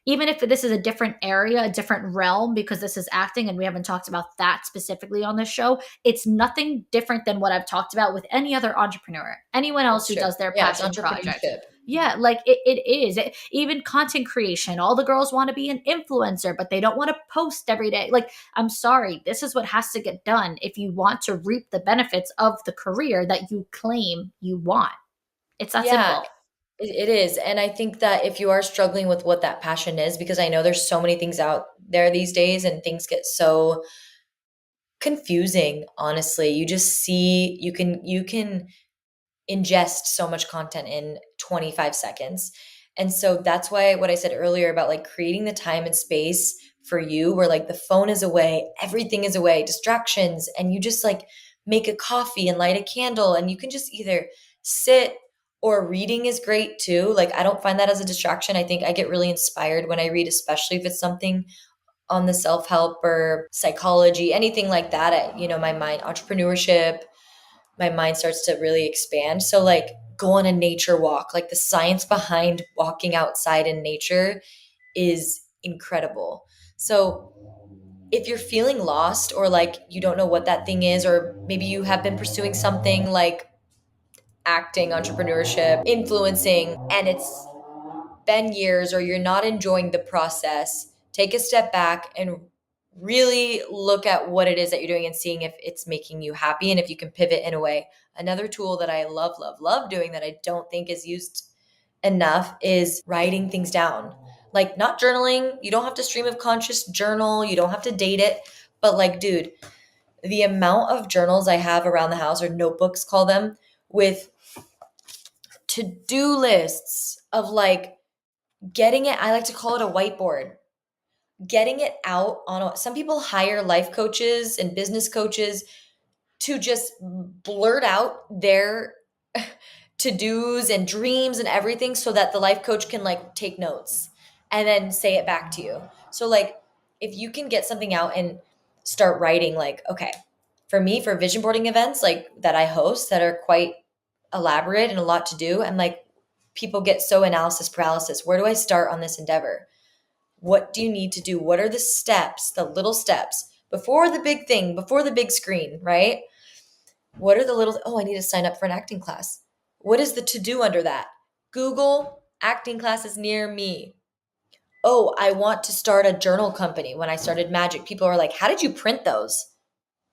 even if this is a different area, a different realm, because this is acting and we haven't talked about that specifically on this show, it's nothing different than what I've talked about with any other entrepreneur, anyone else That's who true. does their Yeah, it's passion project. entrepreneurship. Yeah, like it is. Even content creation. All the girls want to be an influencer, but they don't want to post every day. Like, I'm sorry, this is what has to get done if you want to reap the benefits of the career that you claim you want. It's that Yeah, simple. it is. And I think that if you are struggling with what that passion is, because I know there's so many things out there these days and things get so confusing, honestly. You just see you can ingest so much content in 25 seconds. And so that's why what I said earlier about like creating the time and space for you where like the phone is away, everything is away, distractions, and you just like make a coffee and light a candle and you can just either sit, or reading is great too. Like I don't find that as a distraction. I think I get really inspired when I read, especially if it's something on the self-help or psychology, anything like that, my mind, entrepreneurship, my mind starts to really expand. So like go on a nature walk. Like the science behind walking outside in nature is incredible. So if you're feeling lost or like you don't know what that thing is, or maybe you have been pursuing something like acting, entrepreneurship, influencing, and it's been years or you're not enjoying the process, take a step back and really look at what it is that you're doing and seeing if it's making you happy and if you can pivot in a way. Another tool that I love, love, love doing that I don't think is used enough is writing things down. Like not journaling, you don't have to stream of conscious journal, you don't have to date it, but like, dude, the amount of journals I have around the house or notebooks, call them, with to-do lists of like getting it, I like to call it a whiteboard, getting it out on some people hire life coaches and business coaches to just blurt out their to-dos and dreams and everything so that the life coach can like take notes and then say it back to you. So like if you can get something out and start writing, like, okay, for me, for vision boarding events like that I host that are quite elaborate and a lot to do, and like people get so analysis paralysis. Where do I start on this endeavor? What do you need to do? What are the steps, the little steps before the big thing, before the big screen, right? What are the little, oh, I need to sign up for an acting class. What is the to do under that? Google acting classes near me. Oh, I want to start a journal company. When I started Magic, people are like, how did you print those?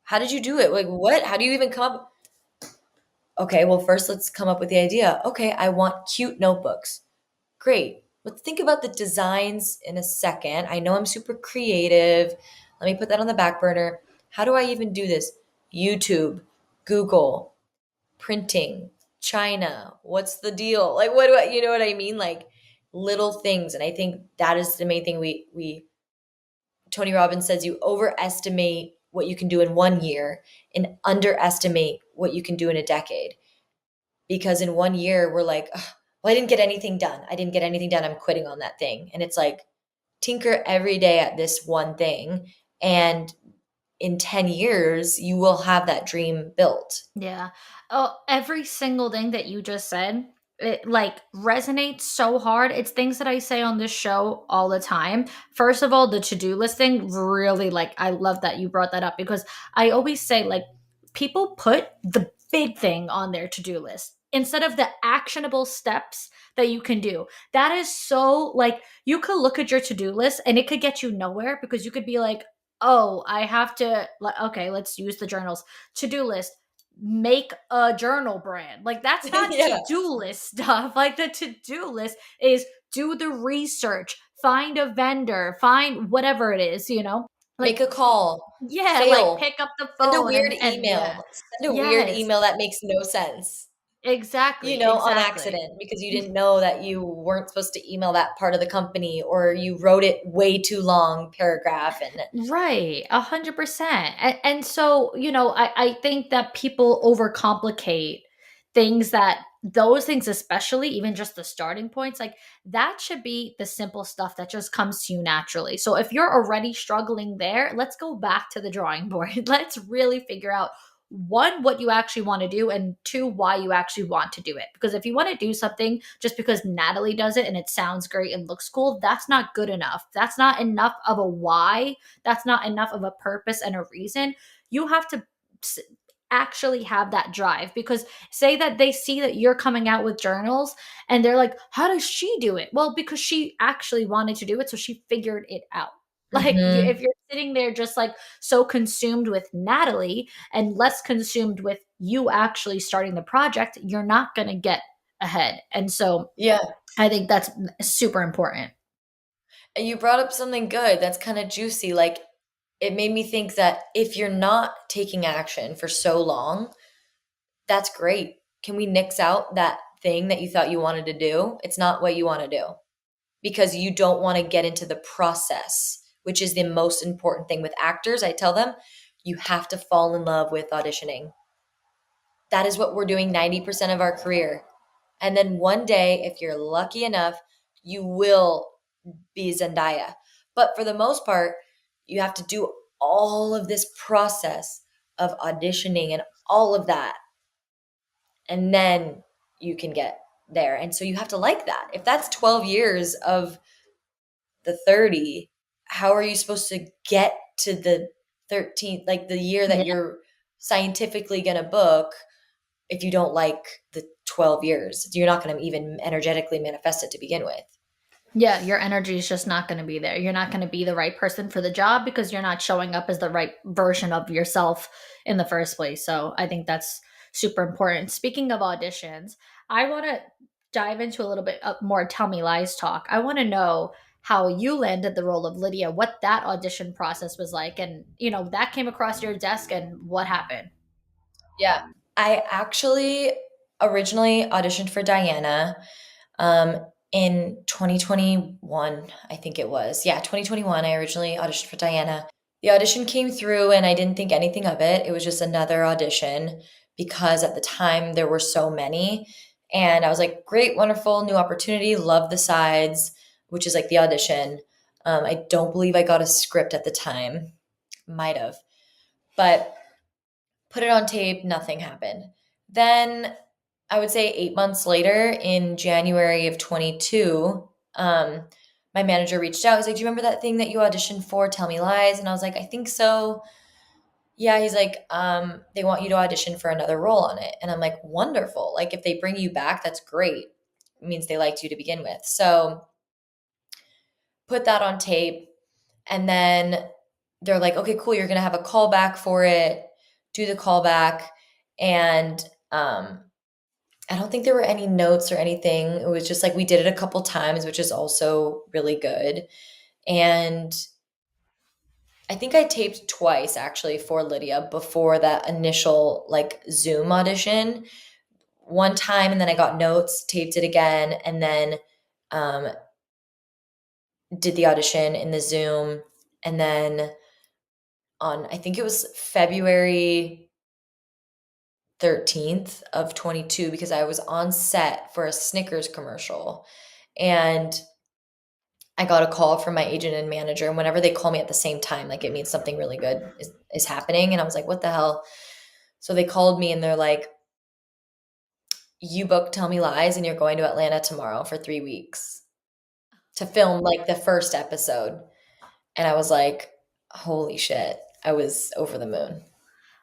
How did you do it? Like, what? How do you even come up? Okay, well, first let's come up with the idea. Okay, I want cute notebooks. Great. Let's think about the designs in a second. I know I'm super creative. Let me put that on the back burner. How do I even do this? YouTube, Google, printing, China. What's the deal? Like, what do I, you know what I mean? Like little things. And I think that is the main thing Tony Robbins says you overestimate what you can do in 1 year and underestimate what you can do in a decade. Because in 1 year, we're like, "Ugh, well, I didn't get anything done. I didn't get anything done. I'm quitting on that thing." And it's like, tinker every day at this one thing. And in 10 years, you will have that dream built. Yeah. Oh, every single thing that you just said, it like resonates so hard. It's things that I say on this show all the time. First of all, the to-do list thing, really, like, I love that you brought that up because I always say, like, people put the big thing on their to-do list instead of the actionable steps that you can do. That is so, like, you could look at your to-do list and it could get you nowhere because you could be like, oh, I have to, okay, let's use the journals to-do list, make a journal brand. Like that's not Yeah. to-do list stuff. Like the to-do list is do the research, find a vendor, find whatever it is, like Make a call, yeah, like fail, pick up the send a phone weird and yeah. email, send a weird Yes, email that makes no sense. exactly, On exactly. accident because you didn't know that you weren't supposed to email that part of the company or you wrote it way too long paragraph and Right, 100%. And so, I think that people overcomplicate things, that those things, especially even just the starting points, like that should be the simple stuff that just comes to you naturally. So if you're already struggling there, let's go back to the drawing board. Let's really figure out one, what you actually want to do, and two, why you actually want to do it. Because if you want to do something just because Natalee does it and it sounds great and looks cool, that's not good enough. That's not enough of a why. That's not enough of a purpose and a reason. You have to actually have that drive, because say that they see that you're coming out with journals and they're like, how does she do it? Well, because she actually wanted to do it, so she figured it out. Like Mhm. if you're sitting there just like so consumed with Natalee and less consumed with you actually starting the project, you're not going to get ahead. And so Yeah. I think that's super important. And you brought up something good that's kind of juicy. Like, it made me think that if you're not taking action for so long, that's great. Can we nix out that thing that you thought you wanted to do? It's not what you want to do because you don't want to get into the process, which is the most important thing with actors. I tell them, you have to fall in love with auditioning. That is what we're doing 90% of our career. And then one day, if you're lucky enough, you will be Zendaya. But for the most part, You have to do all of this process of auditioning and all of that, and then you can get there. And so you have to like that. If that's 12 years of the 30, how are you supposed to get to the 13th, like the year that Yeah. you're scientifically going to book, if you don't like the 12 years? You're not going to even energetically manifest it to begin with. Yeah, your energy is just not going to be there. You're not going to be the right person for the job because you're not showing up as the right version of yourself in the first place. So I think that's super important. Speaking of auditions, I want to dive into a little bit more Tell Me Lies talk. I want to know how you landed the role of Lydia, what that audition process was like, and that came across your desk and what happened. Yeah. I actually originally auditioned for Diana um, in 2021, I think it was. Yeah, 2021. I originally auditioned for Diana. The audition came through and I didn't think anything of it. It was just another audition because at the time there were so many. And I was like, great, wonderful, new opportunity, love the sides, which is like the audition. I don't believe I got a script at the time. Might have. But put it on tape, nothing happened. Then I would say 8 months later, in January of 22, my manager reached out. He's like, "Do you remember that thing that you auditioned for, Tell Me Lies?" And I was like, "I think so." Yeah, he's like, "They want you to audition for another role on it." And I'm like, "Wonderful. Like, if they bring you back, that's great. It means they liked you to begin with." So put that on tape. And then they're like, "Okay, cool. You're going to have a callback for it. Do the callback." And I don't think there were any notes or anything. It was just like we did it a couple times, which is also really good. And I think I taped twice actually for Lydia before that initial like Zoom audition. One time, and then I got notes, taped it again, and then um, did the audition in the Zoom. And then on, I think it was February 13th of 22, because I was on set for a Snickers commercial. And I got a call from my agent and manager, and whenever they call me at the same time, like it means something really good is happening. And I was like, what the hell? So they called me and they're like, you booked Tell Me Lies and you're going to Atlanta tomorrow for 3 weeks to film like the first episode. And I was like, holy shit. I was over the moon.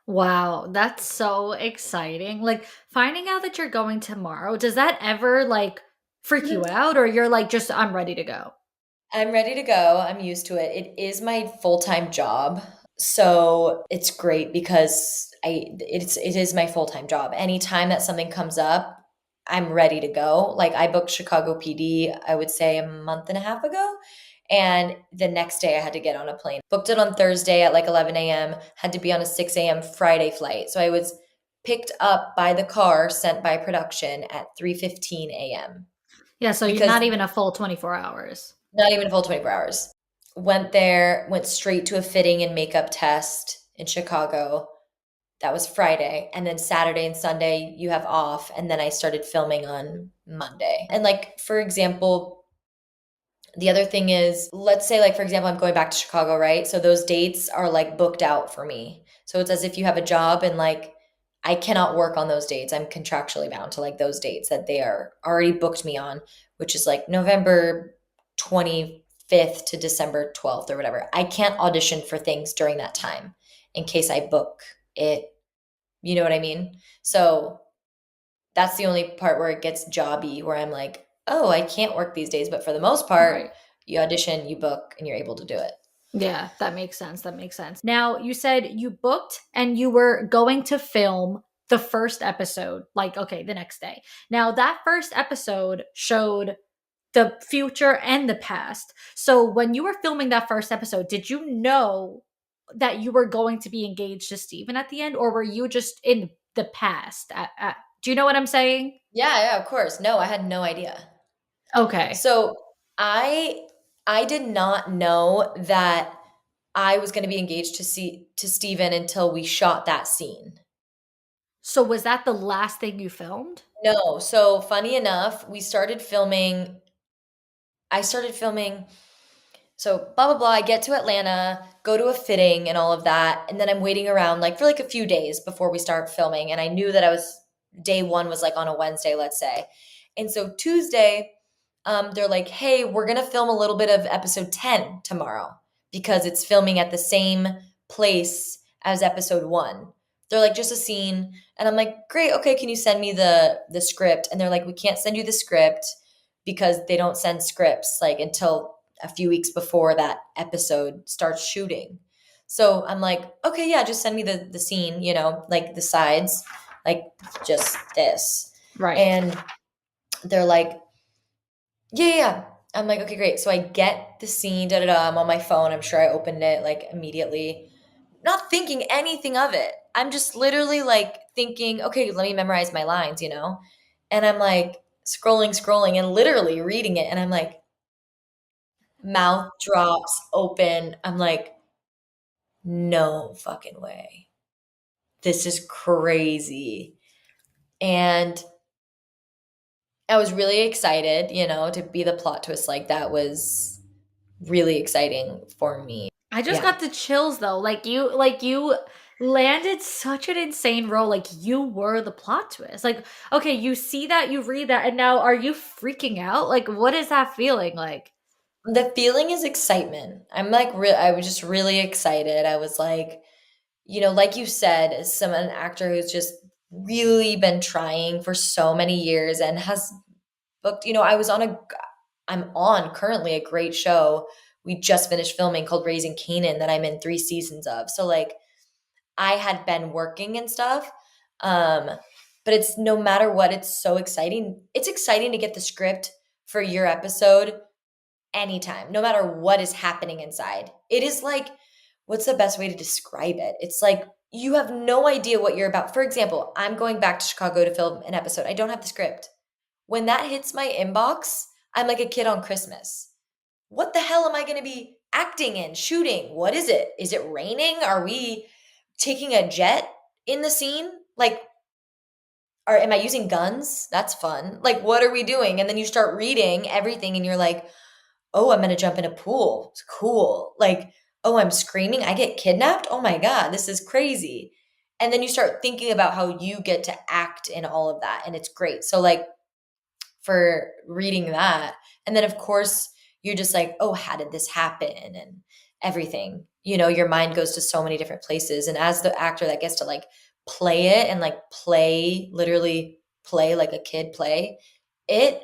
Wow, that's so exciting. Like finding out that you're going tomorrow, does that ever like freak you out or you're like just I'm ready to go? I'm ready to go. I'm used to it. It is my full-time job. So it's great because it is my full-time job. Anytime that something comes up, I'm ready to go. Like I booked Chicago PD, I would say a month and a half ago. And the next day I had to get on a plane. Booked it on Thursday at like 11 a.m., had to be on a 6 a.m. Friday flight. So I was picked up by the car sent by production at 3:15 a.m. Yeah, so you're because not even a full 24 hours. not even a full 24 hours. Went there, went straight to a fitting and makeup test in Chicago. That was Friday. And then Saturday and Sunday, you have off. And then I started filming on Monday. And, like, for example, the other thing is, let's say, like, for example, I'm going back to Chicago, right? So those dates are like booked out for me. So it's as if you have a job and, like, I cannot work on those dates. I'm contractually bound to like those dates that they are already booked me on, which is like November 25th to December 12th or whatever. I can't audition for things during that time in case I book it. You know what I mean? So that's the only part where it gets jobby, where I'm like, oh, I can't work these days. But for the most part, Right. you audition, you book, and you're able to do it. Yeah, that makes sense. That makes sense. Now, you said you booked and you were going to film the first episode, like, okay, the next day. Now, that first episode showed the future and the past. So, when you were filming that first episode, did you know that you were going to be engaged to Steven at the end, or were you just in the past? Do you know what I'm saying? Yeah, yeah, of course. No, I had no idea. Okay. So I I did not know that I was going to be engaged to Steven until we shot that scene. So, was that the last thing you filmed? No, so funny enough, I started filming So blah blah blah. I get to Atlanta, go to a fitting and all of that, and then I'm waiting around like for like a few days before we start filming. And I knew that I was day one was like on a Wednesday, let's say. And so Tuesday, they're like, "Hey, we're gonna film a little bit of episode 10 tomorrow because it's filming at the same place as episode one." They're like, "Just a scene," and I'm like, "Great, okay. Can you send me the script?" And they're like, "We can't send you the script because they don't send scripts like until a few weeks before that episode starts shooting." So I'm like, okay, yeah, just send me the scene, like the sides, like just this. Right. And they're like, yeah, yeah, yeah. I'm like, okay, great. So I get the scene, da da da. I'm on my phone. I'm sure I opened it like immediately, not thinking anything of it. I'm just literally like thinking, okay, let me memorize my lines. And I'm like scrolling, scrolling, and literally reading it. And I'm like, mouth drops open. I'm like, no fucking way. This is crazy. And I was really excited, to be the plot twist. Like that was really exciting for me. I just Yeah. got the chills though. Like you landed such an insane role. Like you were the plot twist. Like, okay, you see that, you read that, and now are you freaking out? Like, what is that feeling like? The feeling is excitement. I'm like I was just really excited. I was like, like you said, as an actor who's just really been trying for so many years and has booked, I'm on currently a great show. We just finished filming called Raising Kanan that I'm in 3 seasons of. So like I had been working and stuff. Um, but it's no matter what, it's so exciting. It's exciting to get the script for your episode anytime, no matter what is happening inside. It is like, what's the best way to describe it? It's like you have no idea what you're about. For example, I'm going back to Chicago to film an episode. I don't have the script. When that hits my inbox, I'm like a kid on Christmas. What the hell am I going to be acting in, shooting? What is it? Is it raining? Are we taking a jet in the scene? Like, am I using guns? That's fun. Like, what are we doing? And then you start reading everything and you're like, oh, I'm going to jump in a pool. It's cool. Like, oh, I'm screaming. I get kidnapped. Oh my God, this is crazy. And then you start thinking about how you get to act in all of that. And it's great. So, like, for reading that. And then, of course, you're just like, oh, how did this happen? And everything. Your mind goes to so many different places. And as the actor that gets to like play it and like play, literally play like a kid play, it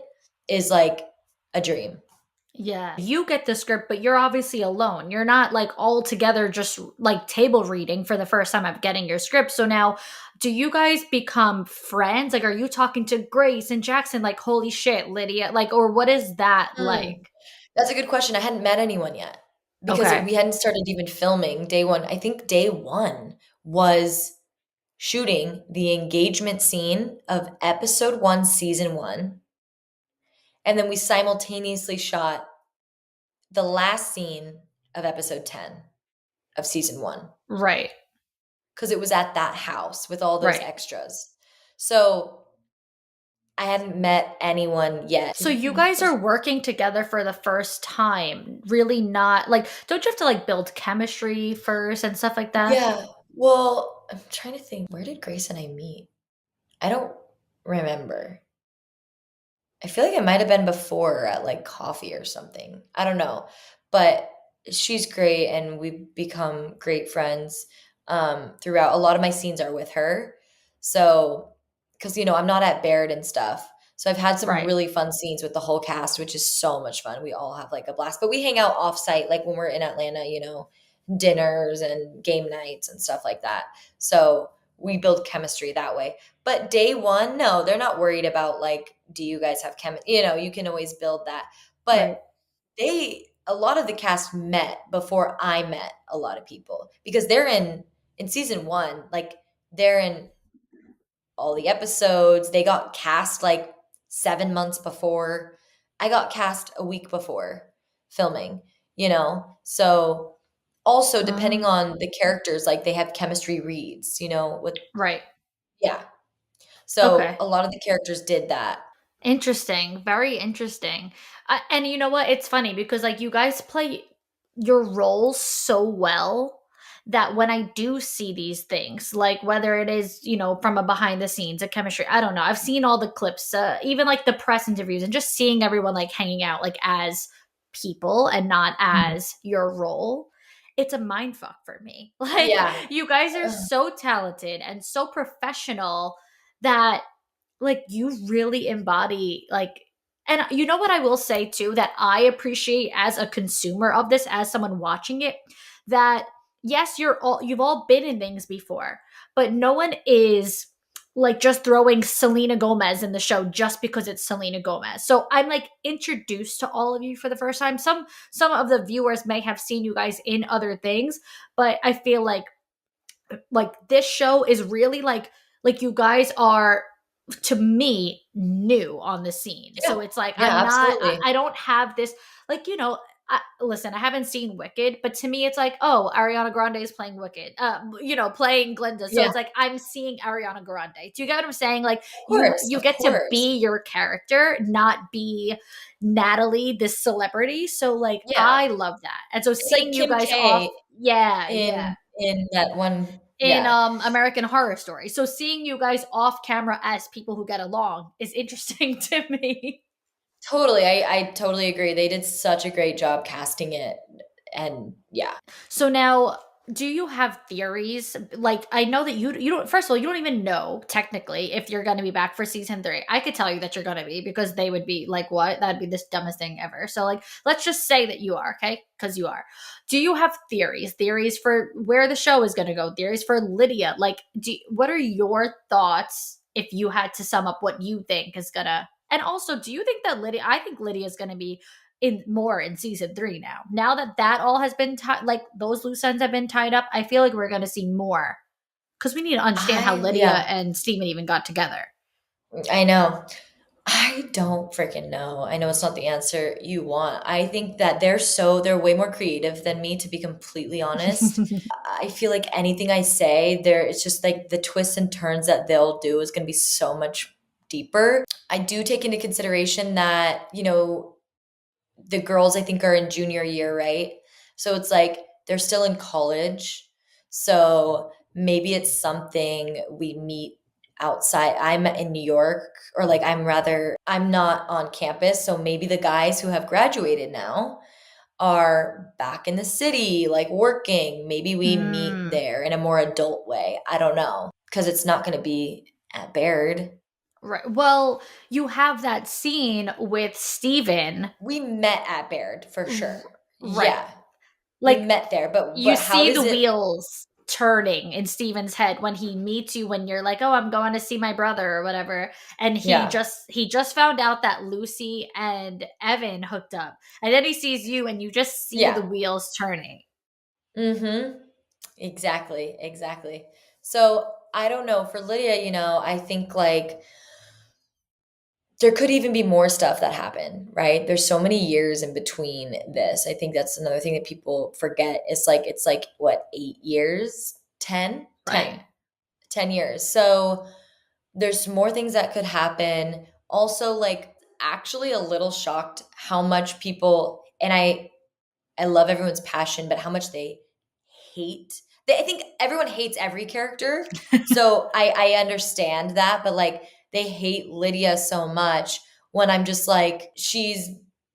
is like a dream. Yeah. You get the script, but you're obviously alone. You're not like all together just like table reading for the first time of getting your script. So now, do you guys become friends? Like, are you talking to Grace and Jackson? Like, holy shit, Lydia. Like, or what is that Hmm. like? That's a good question. I hadn't met anyone yet because Okay. we hadn't started even filming day one. I think day one was shooting the engagement scene of episode one, season one. And then we simultaneously shot the last scene of episode 10 of season one Right. because it was at that house with all those Right. extras. So I hadn't met anyone yet. So you guys are working together for the first time. Really not like, don't you have to like build chemistry first and stuff like that? Yeah. Well, I'm trying to think. Where did Grace and I meet? I don't remember. I feel like it might have been before at like coffee or something. I don't know. But she's great and we've become great friends throughout. A lot of my scenes are with her. So, because, I'm not at Baird and stuff. So I've had some Right. really fun scenes with the whole cast, which is so much fun. We all have like a blast. But we hang out off site, like when we're in Atlanta, dinners and game nights and stuff like that. So we build chemistry that way. But day one, no, they're not worried about like, do you guys have chemistry? You can always build that. But Right. a lot of the cast met before I met a lot of people because they're in season one, like they're in all the episodes. They got cast like 7 months before. I got cast a week before filming. So also depending Um, on the characters, like they have chemistry reads, with right. yeah. So Okay. a lot of the characters did that. Interesting. Very interesting. And you know what? It's funny because like you guys play. your role so well that when I do see these things, like whether it is, from a behind the scenes, a chemistry, I don't know. I've seen all the clips, even like the press interviews and just seeing everyone like hanging out like as people and not Mhm. as your role. It's a mind fuck for me. Like, Yeah. you guys are Ugh. so talented and so professional that like you really embody like, and you know what I will say too that I appreciate as a consumer of this, as someone watching it, that yes, you've all been in things before, but no one is like just throwing Selena Gomez in the show just because it's Selena Gomez. So I'm like introduced to all of you for the first time. Some of the viewers may have seen you guys in other things, but I feel like this show is really like you guys are, to me, new on the scene. Yeah. So it's like Yeah, absolutely. I don't have this, like, listen, I haven't seen Wicked, but to me it's like, oh, Ariana Grande is playing Wicked, playing Glinda. So Yeah. it's like I'm seeing Ariana Grande. Do you get what I'm saying? Like you Of get to course. be your character, not be Natalie, this celebrity. So like Yeah. I love that. And so It's like seeing you Kim guys off, K yeah, yeah, in that one. in Yeah. American Horror Story. So seeing you guys off camera as people who get along is interesting to me. Totally. I totally agree. They did such a great job casting it. And yeah. So now, do you have theories? Like, I know that you don't. First of all, you don't even know technically if you're going to be back for season 3. I could tell you that you're going to be, because they would be like, "What? That'd be this dumbest thing ever." So like, let's just say that you are, okay? Because you are. Do you have theories? Theories for where the show is going to go? Theories for Lydia? Like, what are your thoughts if you had to sum up what you think is gonna? And also, do you think that Lydia? I think Lydia is going to be in season 3 now. Now that that all has been like those loose ends have been tied up, I feel like we're going to see more, because we need to understand how Lydia Yeah, and Steven even got together. I know. I don't freaking know. I know it's not the answer you want. I think that they're way more creative than me, to be completely honest. I feel like anything I say, it's just like the twists and turns that they'll do is going to be so much deeper. I do take into consideration that, the girls I think are in junior year, right? So it's like they're still in college. So maybe it's something we meet outside. I'm in New York, or like I'm not on campus. So maybe the guys who have graduated now are back in the city, like working. Maybe we meet Mm, there in a more adult way. I don't know. Because it's not going to be at Baird. right. Well, you have that scene with Steven. We met at Baird for sure. Right. Yeah. We Like, met there, but you how see the does it? wheels turning in Steven's head when he meets you, when you're like, "Oh, I'm going to see my brother," or whatever, and Yeah. he just found out that Lucy and Evan hooked up, and then he sees you and you just see the Yeah. wheels turning. Mhm. Exactly, exactly. So, I don't know, for Lydia, I think, like, there could even be more stuff that happened, right? There's so many years in between this. I think that's another thing that people forget. It's like what, 8 years? 10? Right. 10 years. So, there's more things that could happen. Also, like, actually a little shocked how much people, and I love everyone's passion, but how much they hate. I think everyone hates every character. So I understand that, but like they hate Lydia so much, when I'm just like, she's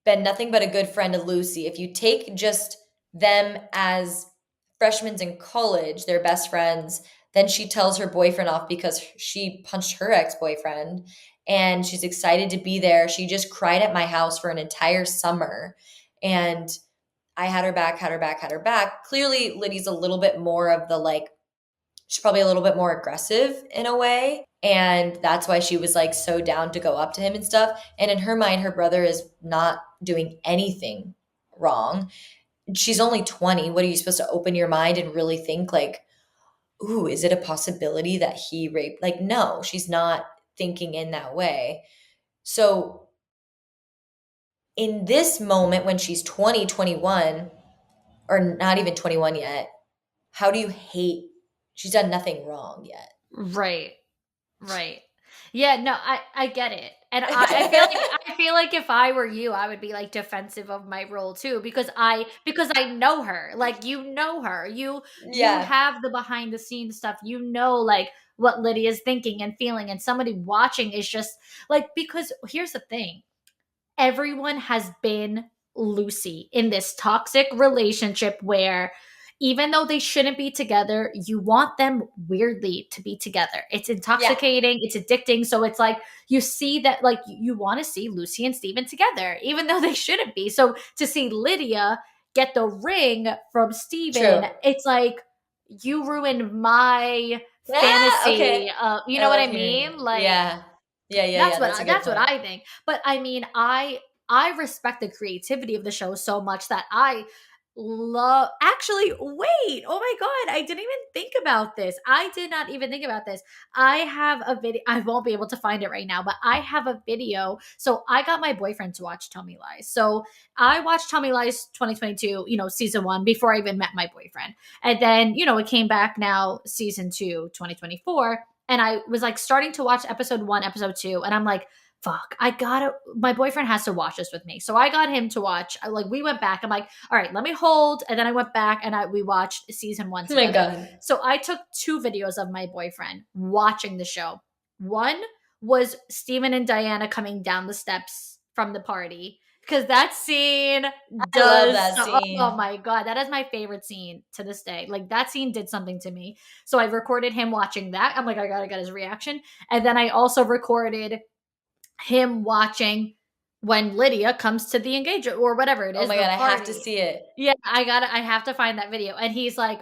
been nothing but a good friend to Lucy. If you take just them as freshmen in college, they're best friends, then she tells her boyfriend off because she punched her ex-boyfriend, and she's excited to be there. She just cried at my house for an entire summer. And I had her back, had her back, had her back. Clearly, Liddy's a little bit more of the like, she's probably a little bit more aggressive in a way. And that's why she was like so down to go up to him and stuff. And in her mind, her brother is not doing anything wrong. She's only 20. What are you supposed to open your mind and really think like, ooh, is it a possibility that he raped? Like, no, she's not thinking in that way. So in this moment, when she's 20, 21, or not even 21 yet, how do you hate? She's done nothing wrong yet. Right. Right. Yeah, no, I get it. And I feel like if I were you, I would be like defensive of my role too, because I know her. Like, you know her. You Yeah, have the behind the scenes stuff. You know, like, what Lydia's thinking and feeling, and somebody watching is just like, because here's the thing, everyone has been Lucy in this toxic relationship where even though they shouldn't be together, you want them weirdly to be together. It's yeah, intoxicating, it's addicting. So it's like you see that, like, you want to see Lucy and Steven together, even though they shouldn't be. So to see Lydia get the ring from Steven, true. it's like you ruined my Ah, fantasy. okay. You I know what love I hearing mean? it. Like, Yeah. Yeah. That's a good that's what point. I think. But I mean, I respect the creativity of the show so much that I love. Actually, wait. Oh my god, I didn't even think about this. I did not even think about this. I have a video. I won't be able to find it right now, but I have a video. So I got my boyfriend to watch Tell Me Lies. So I watched Tell Me Lies 2022, season 1 before I even met my boyfriend. And then, it came back now season 2, 2024, and I was like starting to watch episode 1, episode 2, and I'm like, fuck, I gotta, my boyfriend has to watch this with me. So I got him to watch. We went back. I'm like, all right, let me hold. And then I went back and we watched season 1 Oh my together. God. So I took 2 videos of my boyfriend watching the show. One was Steven and Diana coming down the steps from the party. Because that scene I love does, that oh scene. my God, that is my favorite scene to this day. Like, that scene did something to me. So I recorded him watching that. I'm like, I gotta get his reaction. And then I also recorded him watching when Lydia comes to the engagement or whatever it Oh is, my the God, I have to party. see it. Yeah, I have to find that video. And he's like,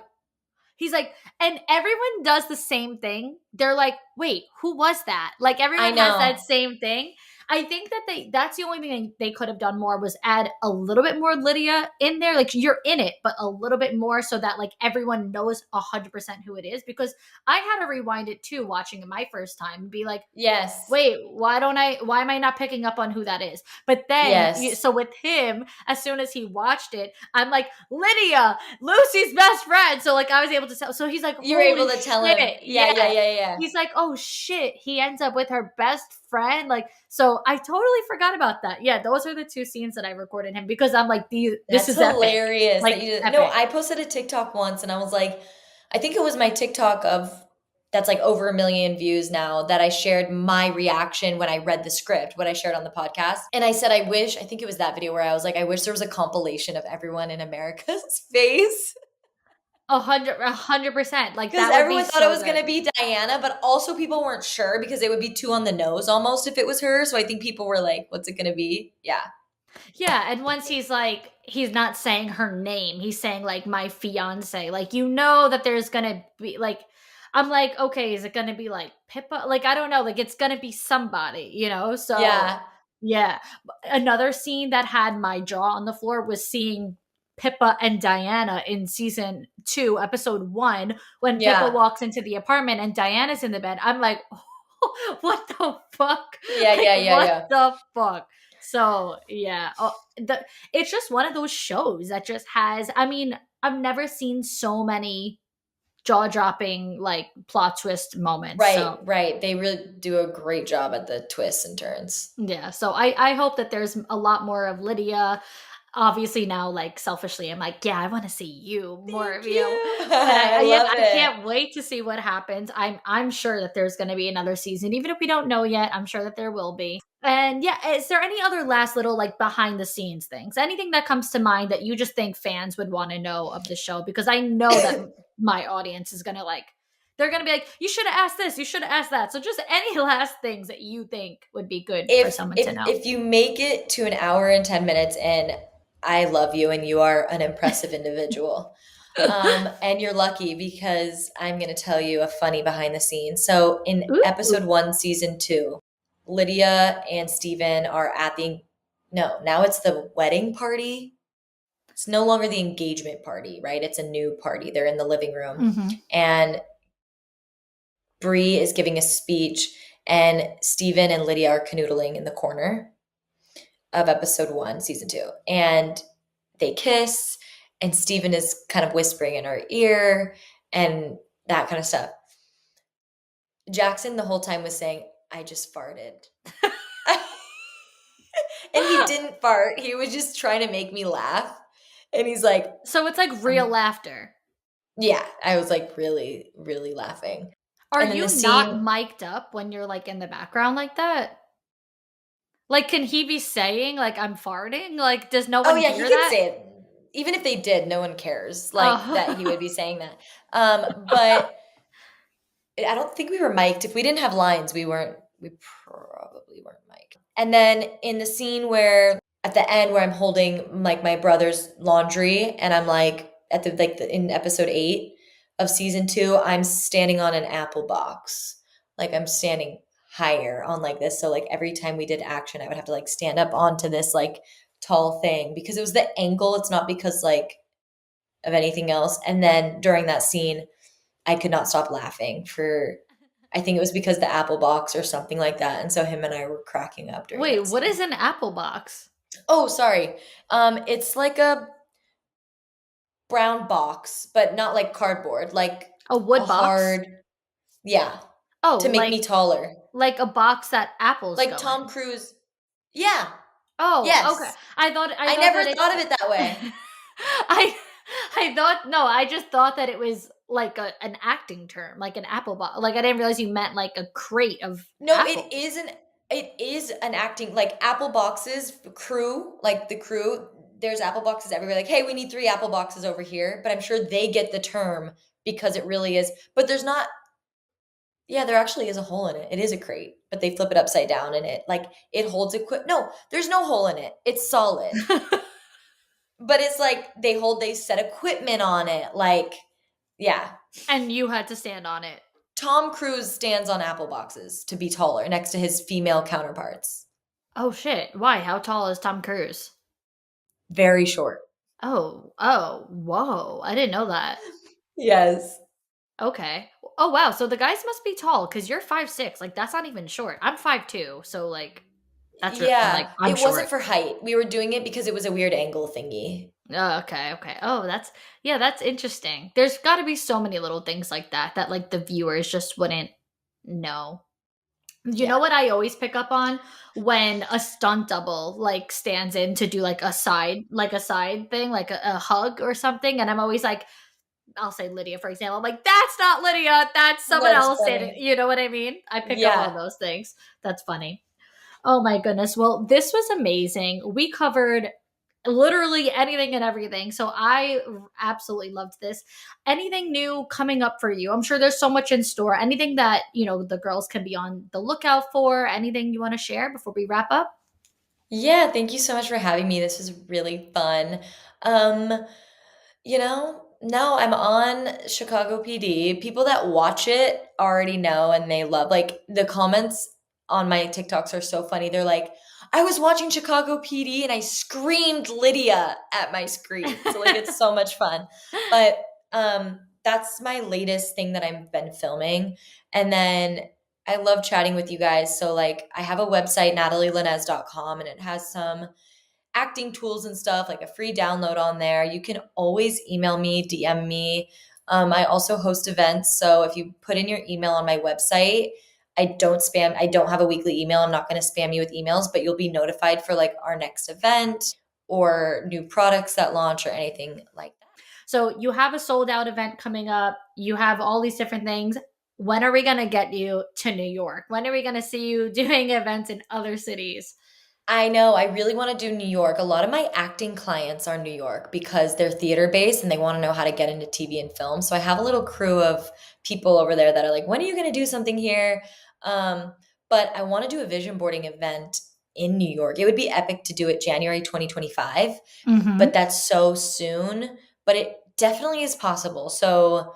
and everyone does the same thing. They're like, wait, who was that? Like, I everyone has that know. same thing. I think that that's the only thing they could have done more, was add a little bit more Lydia in there. Like, you're in it, but a little bit more, so that like everyone knows 100% who it is. Because I had to rewind it too, watching it my first time, and be like, Yes. wait, why am I not picking up on who that is? But then Yes. so with him, as soon as he watched it, I'm like, Lydia, Lucy's best friend. So like I was able to tell. So he's like, You were able holy to tell him. shit, Yeah. yeah. He's like, oh shit, he ends up with her best friend. Like, so I totally forgot about that. Yeah, those are the 2 scenes that I recorded him, because I'm like, this That's is epic. hilarious Like, that you did. No, epic. I posted a TikTok once and I was like, I think it was my TikTok of that's like over 1 million views now, that I shared my reaction when I read the script, what I shared on the podcast. And I said, I think it was that video where I was like, I wish there was a compilation of everyone in America's face. 100%. Like, Because that would be everyone thought it so was going good. to be Diana, but also people weren't sure because it would be too on the nose almost if it was her. So I think people were like, what's it going to be? Yeah. Yeah, and once he's not saying her name, he's saying like my fiance. Like, that there's gonna be like, I'm like, okay, is it gonna be like Pippa? Like, I don't know, like it's gonna be somebody. So Yeah. yeah. Another scene that had my jaw on the floor was seeing Pippa and Diana in season 2, episode 1, when Pippa Yeah. walks into the apartment and Diana's in the bed. I'm like, what the fuck? Yeah. Like, Yeah. Yeah. what Yeah. the fuck? So yeah, it's just one of those shows that just has. I mean, I've never seen so many jaw dropping like plot twist moments. Right, So right. They really do a great job at the twists and turns. yeah, so I hope that there's a lot more of Lydia. Obviously now, like, selfishly, I'm like, yeah, I want to see you, more Thank of you. you. But I yeah, love I it. can't wait to see what happens. I'm sure that there's going to be another season, even if we don't know yet. I'm sure that there will be. And yeah, is there any other last little like behind the scenes things? Anything that comes to mind that you just think fans would want to know of the show? Because I know that my audience is going to like, they're going to be like, you should have asked this, you should have asked that. So just any last things that you think would be good for If someone to if know. if you make it to an hour and 10 minutes and I love you and you are an impressive individual. And you're lucky because I'm going to tell you a funny behind the scenes. So in Ooh. episode 1, season 2, Lydia and Steven are at no, now it's the wedding party. It's no longer the engagement party, right? It's a new party. They're in the living room. Mhm. And Bree is giving a speech, and Steven and Lydia are canoodling in the corner of episode 1, season 2. And they kiss, and Steven is kind of whispering in her ear and that kind of stuff. Jackson the whole time was saying, I just farted. And he didn't fart. He was just trying to make me laugh. And he's like, So it's like real laughter. yeah, I was like really, really laughing. Are And then the you not scene, mic'd up when you're like in the background like that? Like, can he be saying like I'm farting? Like, does no oh one yeah, he hear can that? say it. Even if they did, no one cares like that he would be Oh. saying that. But I don't think we were mic'd. If we didn't have lines, we probably weren't mic'd. And then in the scene where at the end where I'm holding like my brother's laundry and I'm like at in episode 8 of season 2, I'm standing on an apple box. Like I'm standing higher on like this. So like every time we did action, I would have to like stand up onto this like tall thing because it was the angle. It's not because like of anything else. And then during that scene, I could not stop laughing for I think it was because the apple box or something like that. And so him and I were cracking up during Wait, that what is scene. an apple box? Oh, sorry. It's like a brown box, but not like cardboard, like A a wood box? hard, yeah, Oh, to make me taller. like a box that apples Like go Tom in. Cruise. Yeah. Oh, okay. Yes. I I thought never that thought it's of it that way. I I thought no, I just thought that it was like an acting term, like an apple box. Like I didn't realize you meant like a crate of No, apples. it is an acting like apple boxes crew, like the crew. There's apple boxes everywhere. Like, hey, we need 3 apple boxes over here. But I'm sure they get the term because it really is. But there's not. Yeah, there actually is a hole in it. It is a crate, but they flip it upside down and it holds No, there's no hole in it. It's solid. But it's like they set equipment on it. Like, yeah. And you had to stand on it. Tom Cruise stands on apple boxes to be taller next to his female counterparts. Oh shit. Why? How tall is Tom Cruise? Very short. Oh, whoa. I didn't know that. Yes. Okay. Oh wow, so the guys must be tall cuz you're 5'6". Like that's not even short. I'm 5'2", so like Yeah, I'm it wasn't short. for height. We were doing it because it was a weird angle thingy. Oh, okay. Oh, that's interesting. There's got to be so many little things like that that like the viewers just wouldn't know. You know Yeah. what I always pick up on when a stunt double like stands in to do like a side thing, like a hug or something, and I'm always like, I'll say Lydia for example. I'm like, that's not Lydia, that's someone That's else standing. funny. You know what I mean? I pick up on Yeah. those things. That's funny. Oh my goodness. Well, this was amazing. We covered literally anything and everything. So I absolutely loved this. Anything new coming up for you? I'm sure there's so much in store. Anything that, the girls can be on the lookout for? Anything you want to share before we wrap up? Yeah, thank you so much for having me. This was really fun. Um, no, I'm on Chicago PD. People that watch it already know and they love like the comments on my TikToks are so funny. They're like, I was watching Chicago PD and I screamed Lydia at my screen. So like it's so much fun. But that's my latest thing that I've been filming. And then I love chatting with you guys. So like I have a website, NatalieLinez.com, and it has some acting tools and stuff, like a free download on there. You can always email me, DM me. I also host events. So if you put in your email on my website, I don't spam, I don't have a weekly email. I'm not going to spam you with emails, but you'll be notified for like our next event or new products that launch or anything like that. So you have a sold out event coming up. You have all these different things. When are we going to get you to New York? When are we going to see you doing events in other cities? I know. I really want to do New York. A lot of my acting clients are New York because they're theater based and they want to know how to get into TV and film. So I have a little crew of people over there that are like, when are you going to do something here? Um, but I want to do a vision boarding event in New York. It would be epic to do it January 2025, but Mm-hmm. that's so soon. But it definitely is possible. So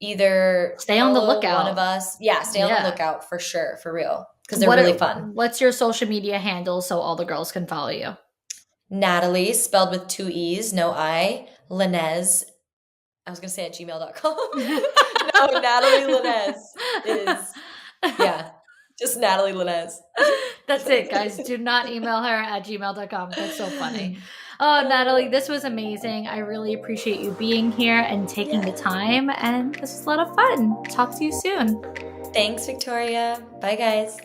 either Stay on the follow one of lookout. us. Yeah, stay on the Yeah. lookout for sure, for real, because they're What really fun. what's your social media handle so all the girls can follow you? Natalie, spelled with 2 E's, no I, Linez. I was going to say at gmail.com. No, Natalie Linez is, yeah, just Natalie Linez. That's it, guys. Do not email her at gmail.com. That's so funny. Oh, Natalie, this was amazing. I really appreciate you being here and taking the Yeah. time. And this was a lot of fun. Talk to you soon. Thanks, Victoria. Bye, guys.